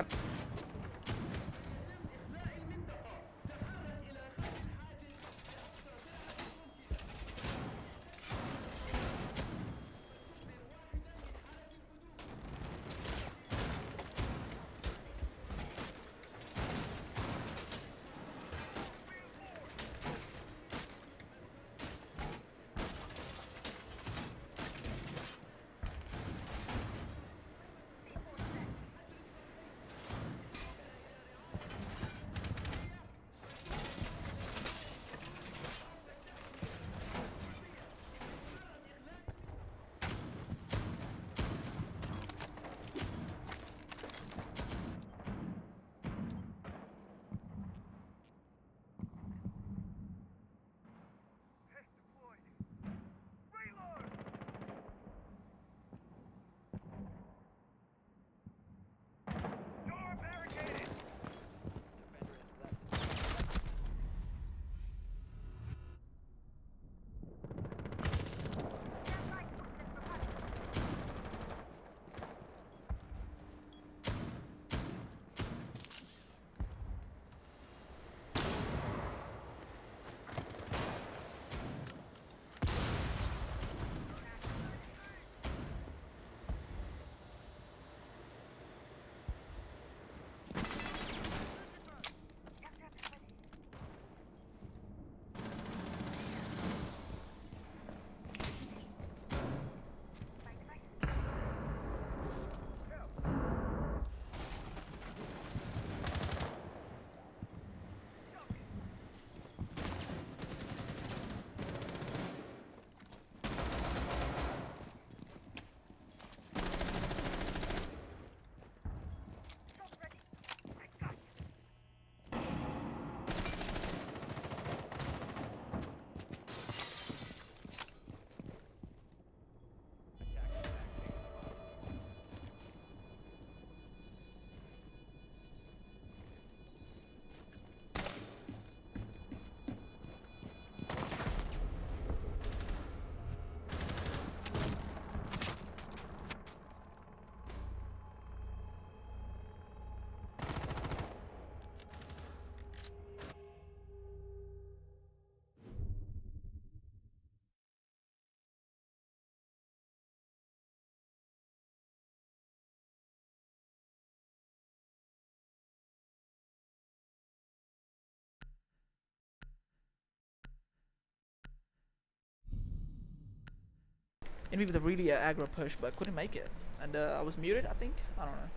Envy with a really aggro push, but couldn't make it. And I was muted, I think. I don't know.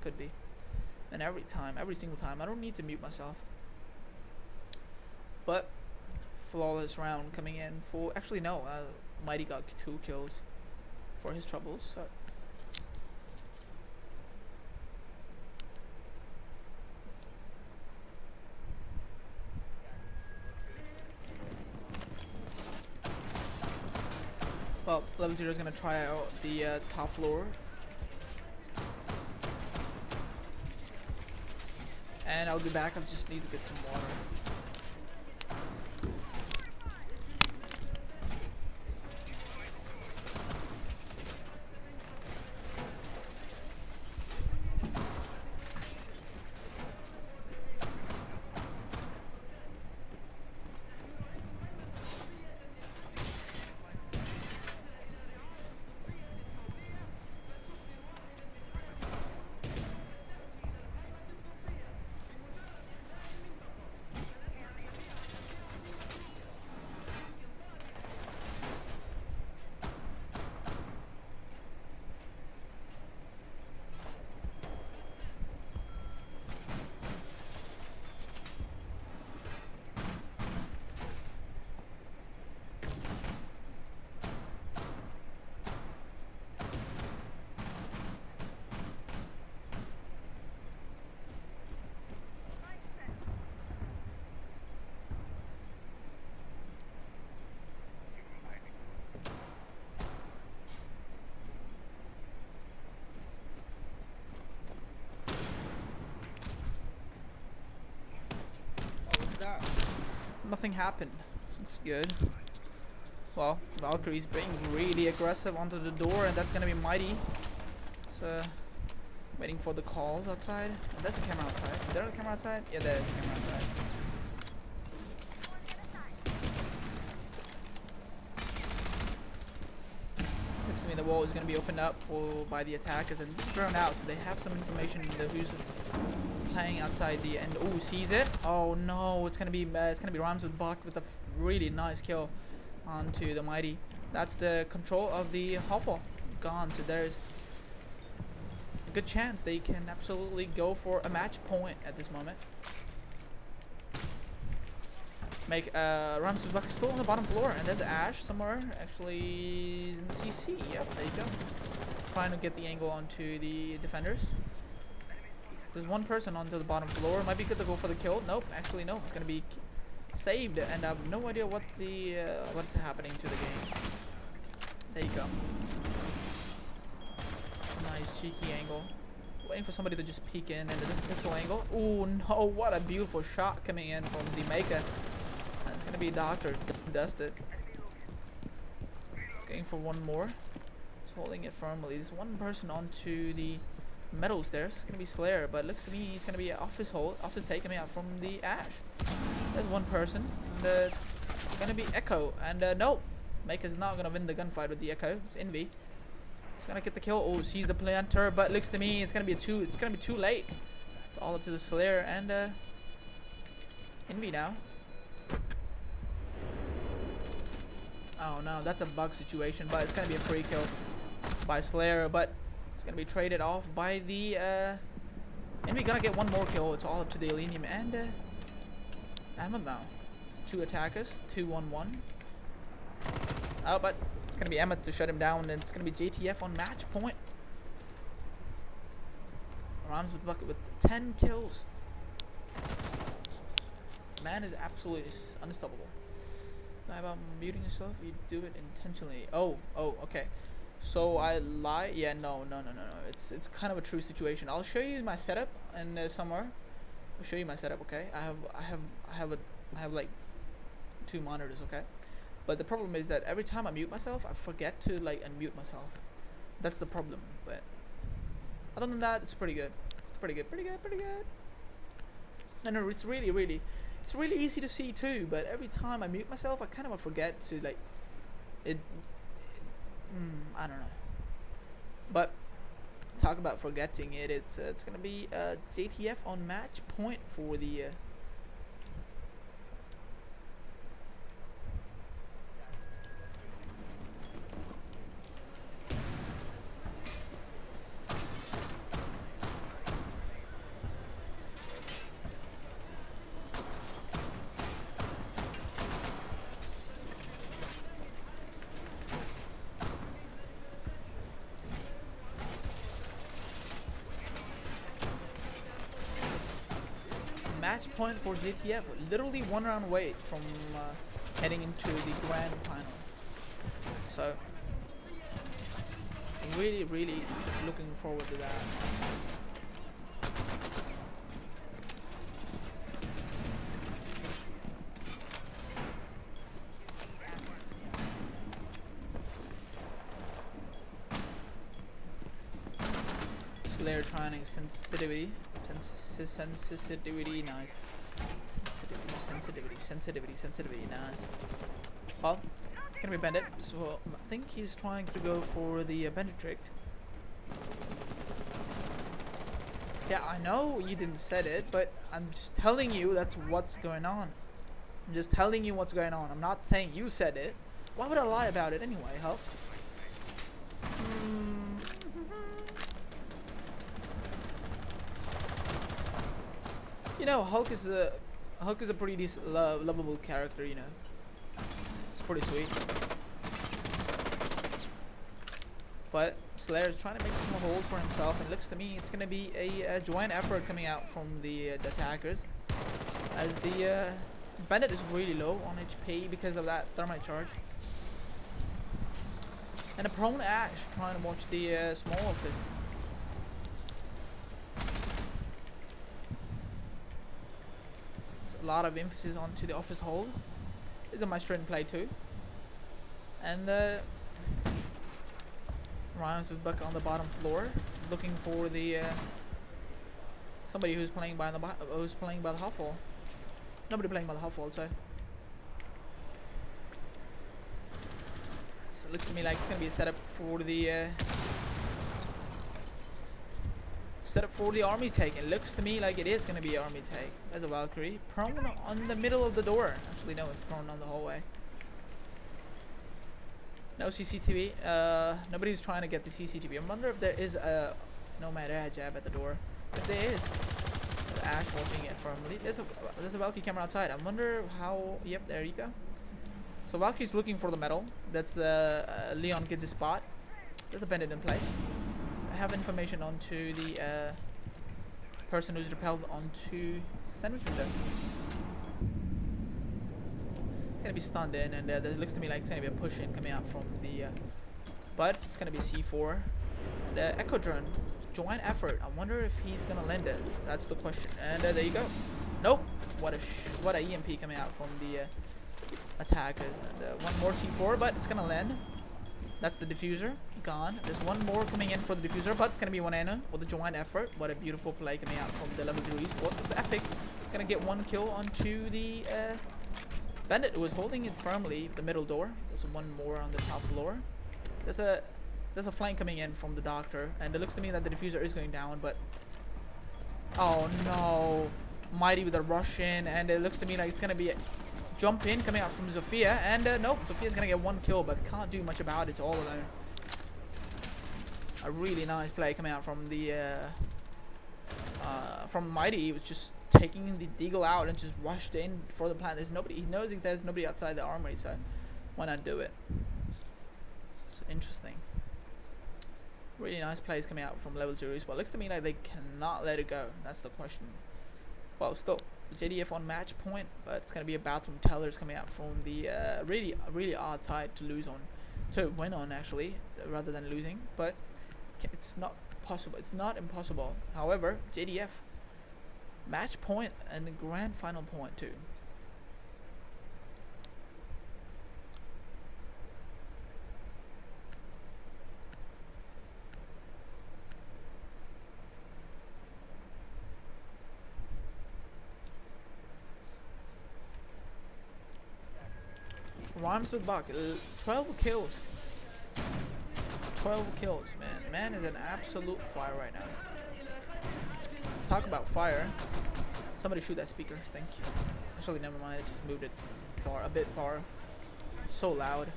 Could be. And every single time, I don't need to mute myself. But flawless round coming in for. Actually, no. Mighty got 2 kills for his troubles. So. Well, level 0 is gonna try out the top floor. And I'll be back. I just need to get some water. Nothing happened. It's good. Well, Valkyrie's being really aggressive onto the door, and that's gonna be Mighty. So, waiting for the calls outside. And there's a camera outside. Is there a camera outside? Yeah, there's a camera outside. Looks to me the wall is gonna be opened up by the attackers and thrown out. So they have some information into who's playing outside the end. Oh, sees it. Oh no, it's gonna be Rhymes with Buck with a really nice kill onto the Mighty. That's the control of the Hoffel gone. So there's a good chance they can absolutely go for a match point at this moment. Make Rhymes with Buck still on the bottom floor, and there's Ash somewhere. Actually, in the CC. Yep, there you go. Trying to get the angle onto the defenders. There's one person onto the bottom floor. Might be good to go for the kill. Nope, actually no. It's gonna be saved, and I have no idea what's happening to the game. There you go. Nice cheeky angle. Waiting for somebody to just peek in into this pixel angle. Oh no! What a beautiful shot coming in from the Maker. And it's gonna be Doctor dusted. Going for one more. Just holding it firmly. There's one person onto the metal stairs. It's gonna be Slayer, but it looks to me he's gonna be off his take me out from the Ash. There's one person, and it's gonna be Echo, and no, Maker's not gonna win the gunfight with the Echo. It's Envy. He's gonna get the kill. Oh, sees the planter, but looks to me it's gonna be too late. It's all up to the Slayer and Envy now. Oh no, that's a bug situation, but it's gonna be a free kill by Slayer, but it's gonna be traded off by the Envy. Gonna get one more kill. It's all up to the Elenium and Emma now. It's 2 attackers, 2-1-1. Oh, but it's gonna be Emma to shut him down, and it's gonna be JTF on match point. Rhymes with Bucket with 10 kills. Man is absolutely unstoppable. Now about muting yourself, you do it intentionally. Oh, okay. So I lie. Yeah, no. It's kind of a true situation. I'll show you my setup and somewhere. I'll show you my setup. Okay. I have like 2 monitors. Okay. But the problem is that every time I mute myself, I forget to like unmute myself. That's the problem. But other than that, it's pretty good. It's pretty good. No. It's really easy to see too. But every time I mute myself, I kind of forget to like it. I don't know. But talk about forgetting it. It's gonna be JTF on match point for the. match point for JTF. Literally 1 round away from heading into the grand final. So really looking forward to that. Slayer trying sensitivity, sensitivity, nice. Sensitivity, nice. Well, it's gonna be Bandit, so I think he's trying to go for the Bandit trick. Yeah, I know you didn't said it, but I'm just telling you that's what's going on. I'm just telling you what's going on. I'm not saying you said it. Why would I lie about it anyway, Hulk? You know, Hulk is a pretty decent, lovable character. You know, it's pretty sweet. But Slayer is trying to make some holes for himself, and it looks to me it's gonna be a joint effort coming out from the attackers, as the Bandit is really low on HP because of that thermite charge. And a prone Ash trying to watch the small office. So a lot of emphasis onto the office hold. It's a Maestro in play too. And Ryan's back on the bottom floor, looking for the somebody who's playing by the Huffle. Nobody playing by the Huffle, so. So it looks to me like it's gonna be a setup for the army take. It looks to me like it is gonna be army take. There's a Valkyrie prone on the middle of the door. Actually, no, it's prone on the hallway. No CCTV. Nobody's trying to get the CCTV. I wonder if there is a Nomad Air jab at the door. Yes, there is. There's Ash watching it firmly. There's a Valkyrie camera outside. I wonder how. Yep, there you go. So Valkyrie's looking for the metal. That's the Leon gets his spot. There's a Bandit in play. So I have information onto the person who's repelled onto sandwich window. Gonna be stunned in, and it looks to me like it's gonna be a push in coming out from the but it's gonna be C4 and Echo Drone joint effort. I wonder if he's gonna lend it. That's the question. And there you go. Nope. What a EMP coming out from the attackers. And one more C4, but it's gonna land. That's the diffuser gone. There's one more coming in for the diffuser, but it's gonna be one Anna with a joint effort. What a beautiful play coming out from the level 2 esports. It's the Epic gonna get one kill onto the Bandit, who was holding it firmly, the middle door. There's one more on the top floor. There's a flank coming in from the doctor, and it looks to me that the diffuser is going down, but oh no, Mighty with a rush in, and it looks to me like it's gonna be a jump in coming out from Zofia, and nope, Zofia's gonna get one kill, but can't do much about it. It's all alone. A really nice play coming out from the from Mighty. He was just taking the Deagle out and just rushed in for the plant. There's nobody. He knows there's nobody outside the armory, so why not do it? It's interesting. Really nice plays coming out from level 2. But looks to me like they cannot let it go. That's the question. Well, still JDF on match point, but it's gonna be a bathroom tellers coming out from the really odd side to lose on, to win on actually, rather than losing. But it's not possible. It's not impossible. However, JDF. Match point and the grand final point too. Rhymes with Buck, 12 kills. 12 kills, man. Man is an absolute fire right now. Talk about fire. Somebody shoot that speaker, thank you. Actually, never mind, I just moved it a bit far. So loud.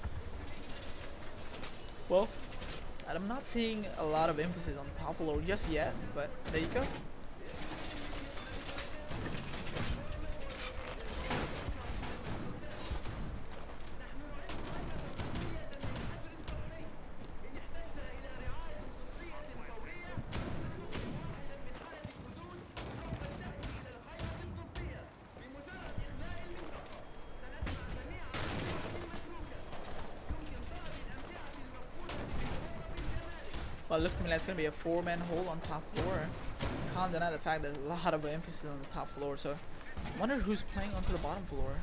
Well, I'm not seeing a lot of emphasis on top floor just yet, but there you go. Well, it looks to me like it's gonna be a 4-man hold on top floor. Can't deny the fact there's a lot of emphasis on the top floor, so I wonder who's playing onto the bottom floor.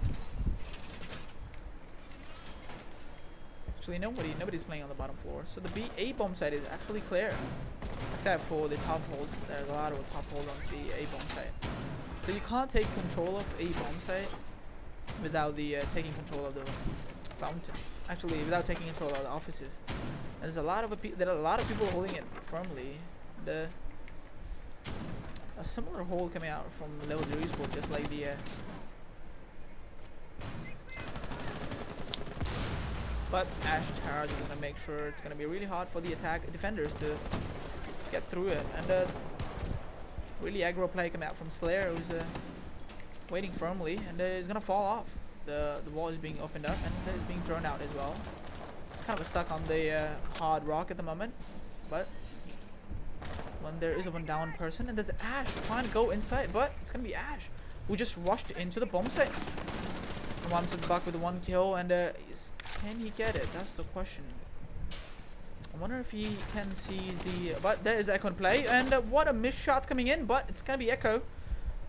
Actually, nobody's playing on the bottom floor. So the A bomb site is actually clear, except for the top hold. There's a lot of top hold on the A bomb site. So you can't take control of A bomb site without the taking control of the fountain. Actually, without taking control of the offices. There's a lot of people holding it firmly. A similar hold coming out from level 0 sport, just like the but Ash Charge is gonna make sure it's gonna be really hard for the attack defenders to get through it, and really aggro play coming out from Slayer, who's waiting firmly, and is gonna fall off. The wall is being opened up and is being thrown out as well. It's kind of stuck on the hard rock at the moment, but when there is a one down person, and there's Ash trying to go inside, but it's gonna be Ash who just rushed into the bomb site. Wants to buck with 1 kill, and can he get it? That's the question. I wonder if he can seize the. But there is Echo in play, and what a missed shots coming in, but it's gonna be Echo.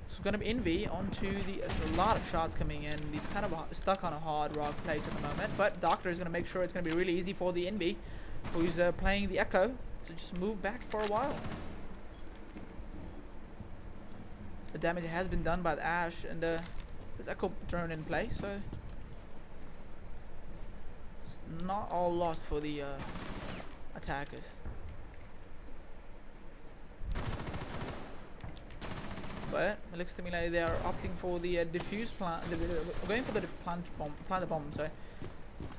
It's gonna be Envy onto the. There's a lot of shots coming in. He's kind of stuck on a hard rock place at the moment, but Doctor is gonna make sure it's gonna be really easy for the Envy, who's playing the Echo, to just move back for a while. The damage has been done by the Ash, and there's Echo drone in play, so it's not all lost for the attackers. But it looks to me like they are opting for the diffuse plant. Going for the plant the bomb. Sorry.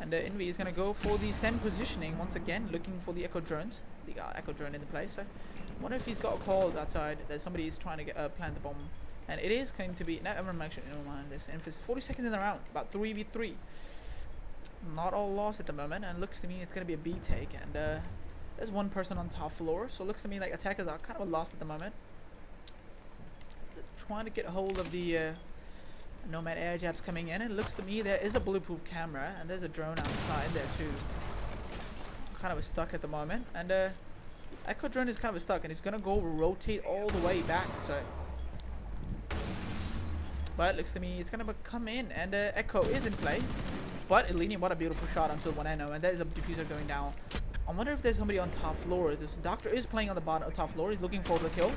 And Envy is gonna go for the same positioning once again, looking for the Echo drones. They got Echo drone in the play. So, I wonder if he's got a call outside that somebody is trying to get plant the bomb. And it is going to be. No, never mind. This emphasis. 40 seconds in the round. About 3v3. Not all lost at the moment. And it looks to me it's gonna be a B take. And there's one person on top floor. So it looks to me like attackers are kind of lost at the moment. Trying to get a hold of the Nomad air jabs coming in, and it looks to me there is a bulletproof camera, and there's a drone outside there too. Kind of stuck at the moment, and Echo drone is kind of stuck, and he's gonna go rotate all the way back. So, but it looks to me it's gonna come in, and Echo is in play. But Eleni, what a beautiful shot onto the 1-0, and there is a diffuser going down. I wonder if there's somebody on top floor. This Doctor is playing on the bottom top floor. He's looking for the kill.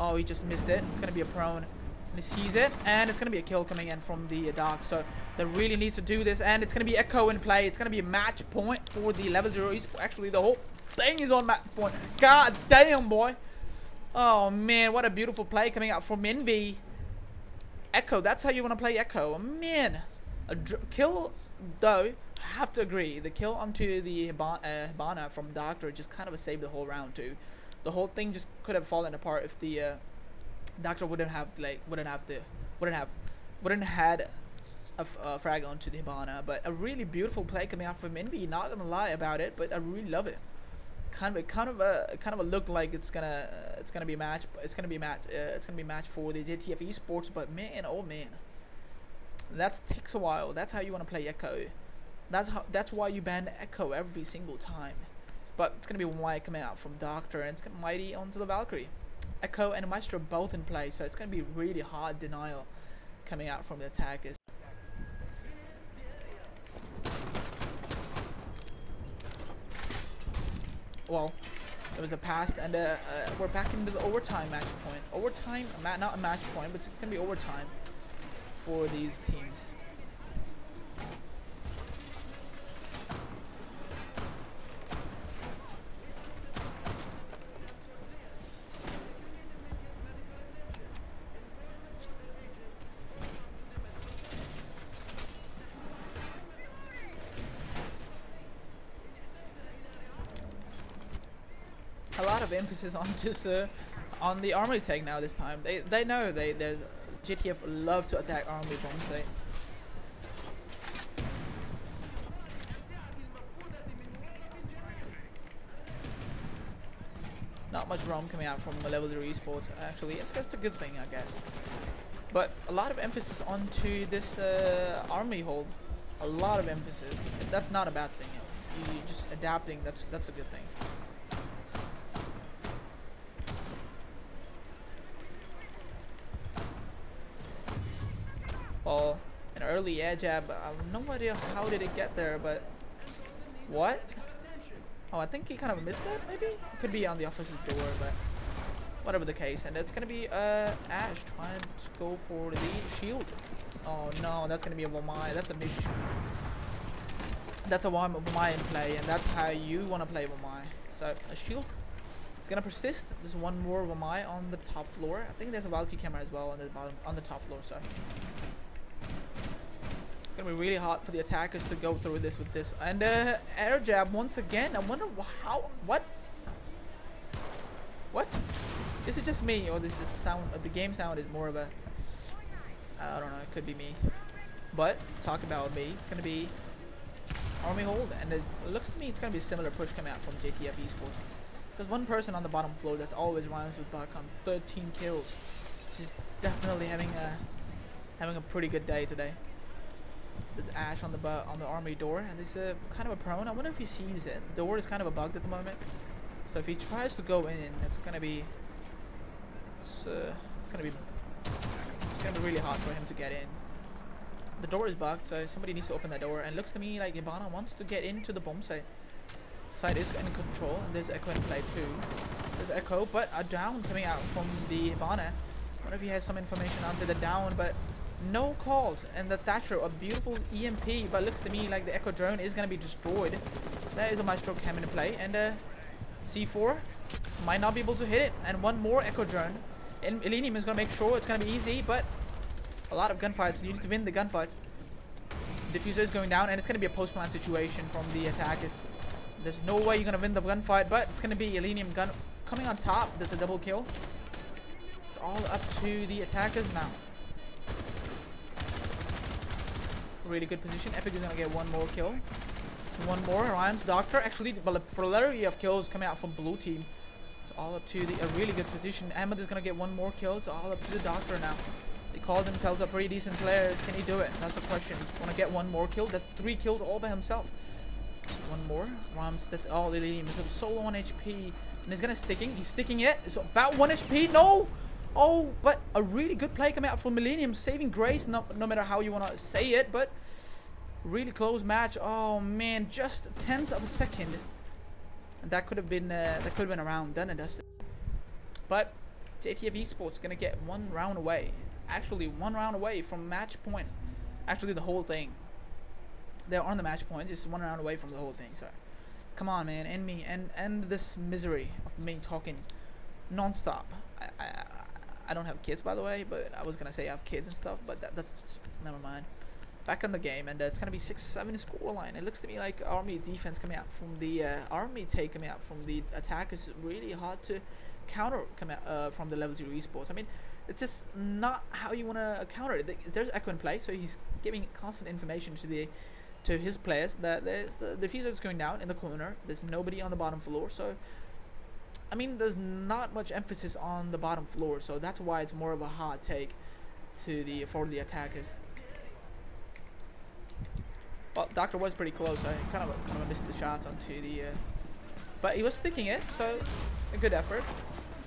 Oh, he just missed it. It's going to be a prone. And he sees it. And it's going to be a kill coming in from the Dark. So they really need to do this. And it's going to be Echo in play. It's going to be a match point for the level 0 esports. Actually, the whole thing is on match point. God damn, boy. Oh, man. What a beautiful play coming out from Envy. Echo. That's how you want to play Echo. Man. A kill, though. I have to agree. The kill onto the Hibana from Doctor just kind of saved the whole round, too. The whole thing just could have fallen apart if the Doctor wouldn't had a frag onto the Hibana. But a really beautiful play coming out from Envy. Not gonna lie about it, but I really love it. Kind of a look like it's gonna be a match. It's gonna be a match for the JTF esports. But man, oh man, that takes a while. That's how you want to play Echo. That's why you ban Echo every single time. But it's going to be White coming out from Doctor, and it's going to be Mighty onto the Valkyrie. Echo and Maestro both in play, so it's going to be really hard denial coming out from the attackers. Well, it was a pass, and we're back into the overtime match point. Overtime, not a match point, but it's going to be overtime for these teams. A lot of emphasis on just on the armory tag now this time. They know there's GTF love to attack armory bomb site. Not much ROM coming out from level 0 esports. Actually, it's a good thing, I guess. But a lot of emphasis onto this army hold. A lot of emphasis. That's not a bad thing. You just adapting. That's a good thing. Well, an early air jab. I have no idea how did it get there, but what? Oh, I think he kind of missed it. Maybe it could be on the opposite door, but whatever the case. And it's gonna be Ash trying to go for the shield. Oh no, that's gonna be a Vomai. That's a mish. That's a Vomai in play, and that's how you want to play Vomai. So a shield. It's gonna persist. There's one more Vomai on the top floor. I think there's a Valkyrie camera as well on the bottom, on the top floor. So it's gonna be really hard for the attackers to go through this with this. And air jab once again. I wonder how. What? Is it just me, or this is sound? The game sound is more of a. I don't know. It could be me. But talk about me. It's gonna be army hold, and it looks to me it's gonna be a similar push coming out from JTF Esports. There's one person on the bottom floor that's always runs with Buck on 13 kills. She's definitely having a pretty good day today. There's Ash on the army door, and there's a kind of a prone. I wonder if he sees it. The door is kind of a bugged at the moment, so if he tries to go in, it's gonna be really hard for him to get in. The door is bugged, so somebody needs to open that door. And it looks to me like Ibana wants to get into the bomb site. Side is in control, and there's Echo in play too. There's Echo, but a down coming out from the Ibana. I wonder if he has some information onto the down, but no calls. And the Thatcher, a beautiful EMP, but looks to me like the Echo drone is going to be destroyed. There is a Maestro cam in play, and C4 might not be able to hit it. And one more Echo drone. And Elenium is going to make sure it's going to be easy, but a lot of gunfights. You need to win the gunfights. Diffuser is going down, and it's going to be a post-plant situation from the attackers. There's no way you're going to win the gunfight, but it's going to be Elenium gun coming on top. That's a double kill. It's all up to the attackers now. Really good position. Epic is going to get one more kill. One more. Ryan's Doctor. Actually, the flurry of kills coming out from blue team. It's all up to a really good position. Ahmed is going to get one more kill. It's all up to the Doctor now. They call themselves a pretty decent players. Can he do it? That's the question. Want to get one more kill? That's 3 kills all by himself. One more. Rams, that's all Elenium. So solo on HP. And he's gonna sticking. He's sticking it. It's about 1 HP. No! Oh, but a really good play coming out from Millennium. Saving grace, no matter how you want to say it. But really close match. Oh man, just 10th of a second. And that could have been a round done and dusted. But JTF Esports gonna get 1 round away. Actually 1 round away from match point. Actually the whole thing. They're on the match point, just 1 round away from the whole thing. So come on, man, end me, end this misery of me talking non-stop. I don't have kids, by the way, but I was gonna say I have kids and stuff, but that's never mind. Back on the game, and it's gonna be 6-7 scoreline. It looks to me like army defense coming out from the army take coming out from the attackers. Really hard to counter coming out from the level 0 esports. I mean, it's just not how you want to counter it. There's Echo in play, so he's giving constant information to his players that there's the diffuser is going down in the corner. There's nobody on the bottom floor, so I mean there's not much emphasis on the bottom floor, so that's why it's more of a hard take for the attackers. Well, Doctor was pretty close. I kind of missed the shots onto the but he was sticking it, so a good effort.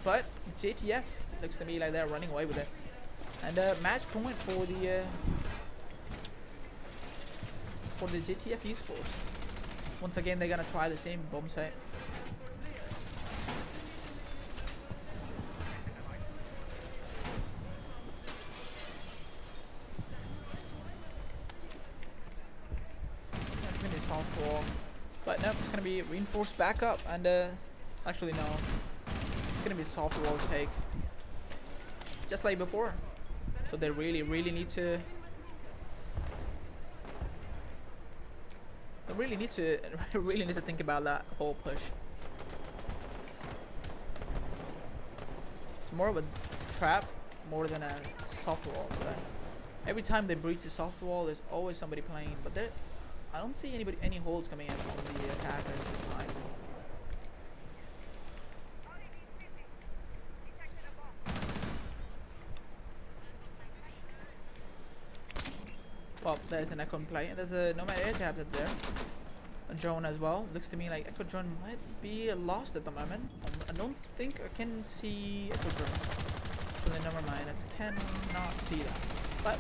But JTF looks to me like they're running away with it. And match point for the JTF Esports. Once again, they're gonna try the same bomb site. That's gonna be a soft wall, but no, it's gonna be reinforced back up. And actually no, it's gonna be a soft wall take, just like before. So they really need to. I really need to think about that whole push. It's more of a trap more than a soft wall. So every time they breach the soft wall, there's always somebody playing. But I don't see any holds coming in from the attackers this time. Well, there's an Echo in play, and there's a Nomad Air Jab there. A drone as well. Looks to me like Echo drone might be lost at the moment. I don't think I can see Echo drone. So then never mind, I cannot see that. But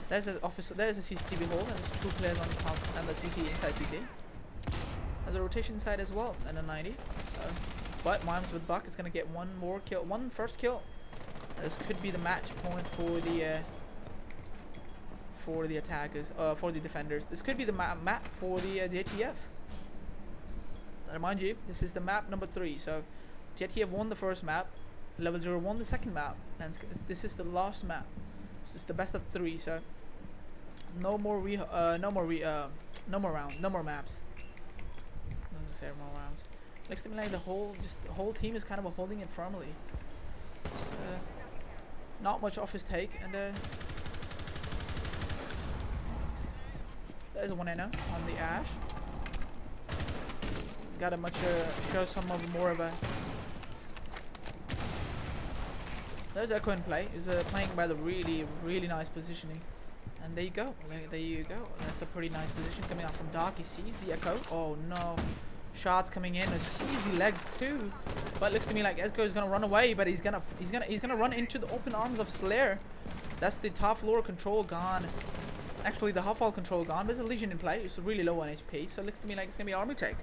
There's an officer. There's a CCTV hole. There's 2 players on top and the CC inside CC. There's a rotation inside as well and a 90. So, but Mimes with Buck is gonna get one more kill, one first kill. This could be the match point for the attackers, for the defenders. This could be the map for the JTF. I remind you, this is the map number 3. So JTF won the first map, Level 0 won the second map, and this is the last map. So it's the best of 3. So no more maps. No more rounds. Looks to me like the whole team is kind of holding it firmly. It's, not much off his take, and there's a 1-0 on the Ash. Gotta show some of more of a. There's Echo in play. He's playing by the really nice positioning, and there you go. There you go. That's a pretty nice position coming out from Dark. He sees the Echo. Oh no. Shots coming in, sees the legs too, but looks to me like Echo is gonna run away, but he's gonna run into the open arms of Slayer. That's the top floor control gone. Actually, the half wall control gone. There's a Legion in play. It's really low on HP, so it looks to me like it's gonna be army take.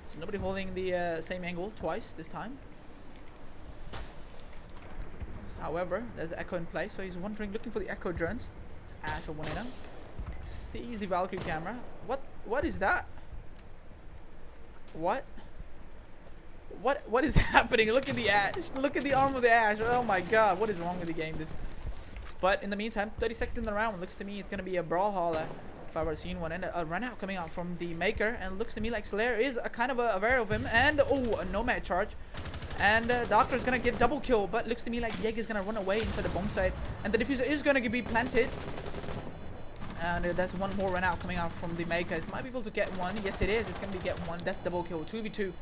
So nobody holding the same angle twice this time. So, however, there's the Echo in play, so he's wondering, looking for the Echo drones. It's Ash or 1-0. Sees the Valkyrie camera. What is that? What is happening? Look at the Ash. Look at the arm of the Ash. Oh my god, what is wrong with the game? But in the meantime, 30 seconds in the round. Looks to me it's gonna be a brawlhalla if I've ever seen one. And a run out coming out from the Maker, and looks to me like Slayer is kind of aware of him. And a nomad charge. And Doctor's gonna get double kill, but looks to me like Jaeger's gonna run away inside the bomb site, and the diffuser is gonna be planted. And there's one more run out coming out from the Makers. Might be able to get one. Yes, it is. It's going to be get one. That's double kill. 2v2.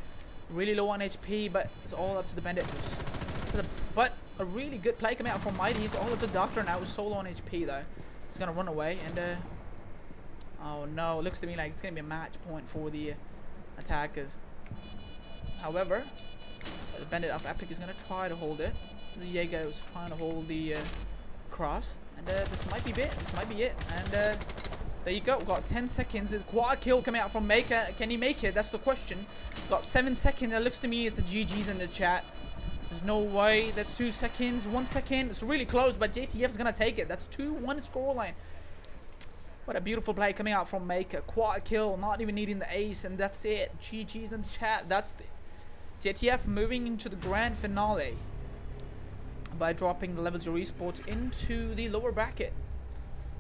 Really low on HP, but it's all up to the Bandit. But a really good play coming out from Mighty. It's all up to the Doctor now. So low on HP, though. He's going to run away. And, oh, no. It looks to me like it's going to be a match point for the attackers. However, the Bandit of Epic is going to try to hold it. So the Jaeger is trying to hold the cross. And this might be it. This might be it. And there you go. We've got 10 seconds. Quad kill coming out from Maker. Can he make it? That's the question. Got 7 seconds. It looks to me it's a GG's in the chat. There's no way. That's 2 seconds. 1 second. It's really close, but JTF's going to take it. That's 2-1 scoreline. What a beautiful play coming out from Maker. Quad kill. Not even needing the ace. And that's it. GG's in the chat. That's the JTF moving into the grand finale by dropping the Level 0 esports into the lower bracket.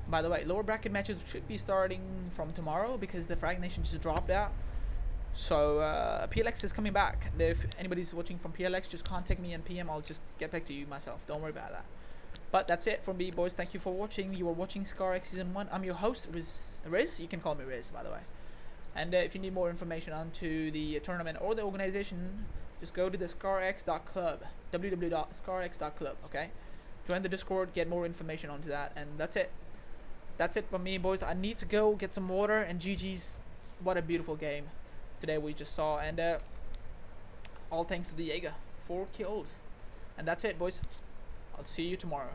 By the way, lower bracket matches should be starting from tomorrow because the Frag Nation just dropped out. So PLX is coming back. And if anybody's watching from PLX, just contact me and PM. I'll just get back to you myself. Don't worry about that. But that's it from me, boys. Thank you for watching. You are watching ScarX Season 1. I'm your host, Riz. You can call me Riz, by the way. And if you need more information onto the tournament or the organization, just go to the ScarX.club. www.scarx.club, okay? Join the Discord, get more information onto that, and that's it. That's it from me, boys. I need to go get some water, and GG's. What a beautiful game today we just saw, and all thanks to the Jaeger. 4 kills. And that's it, boys. I'll see you tomorrow.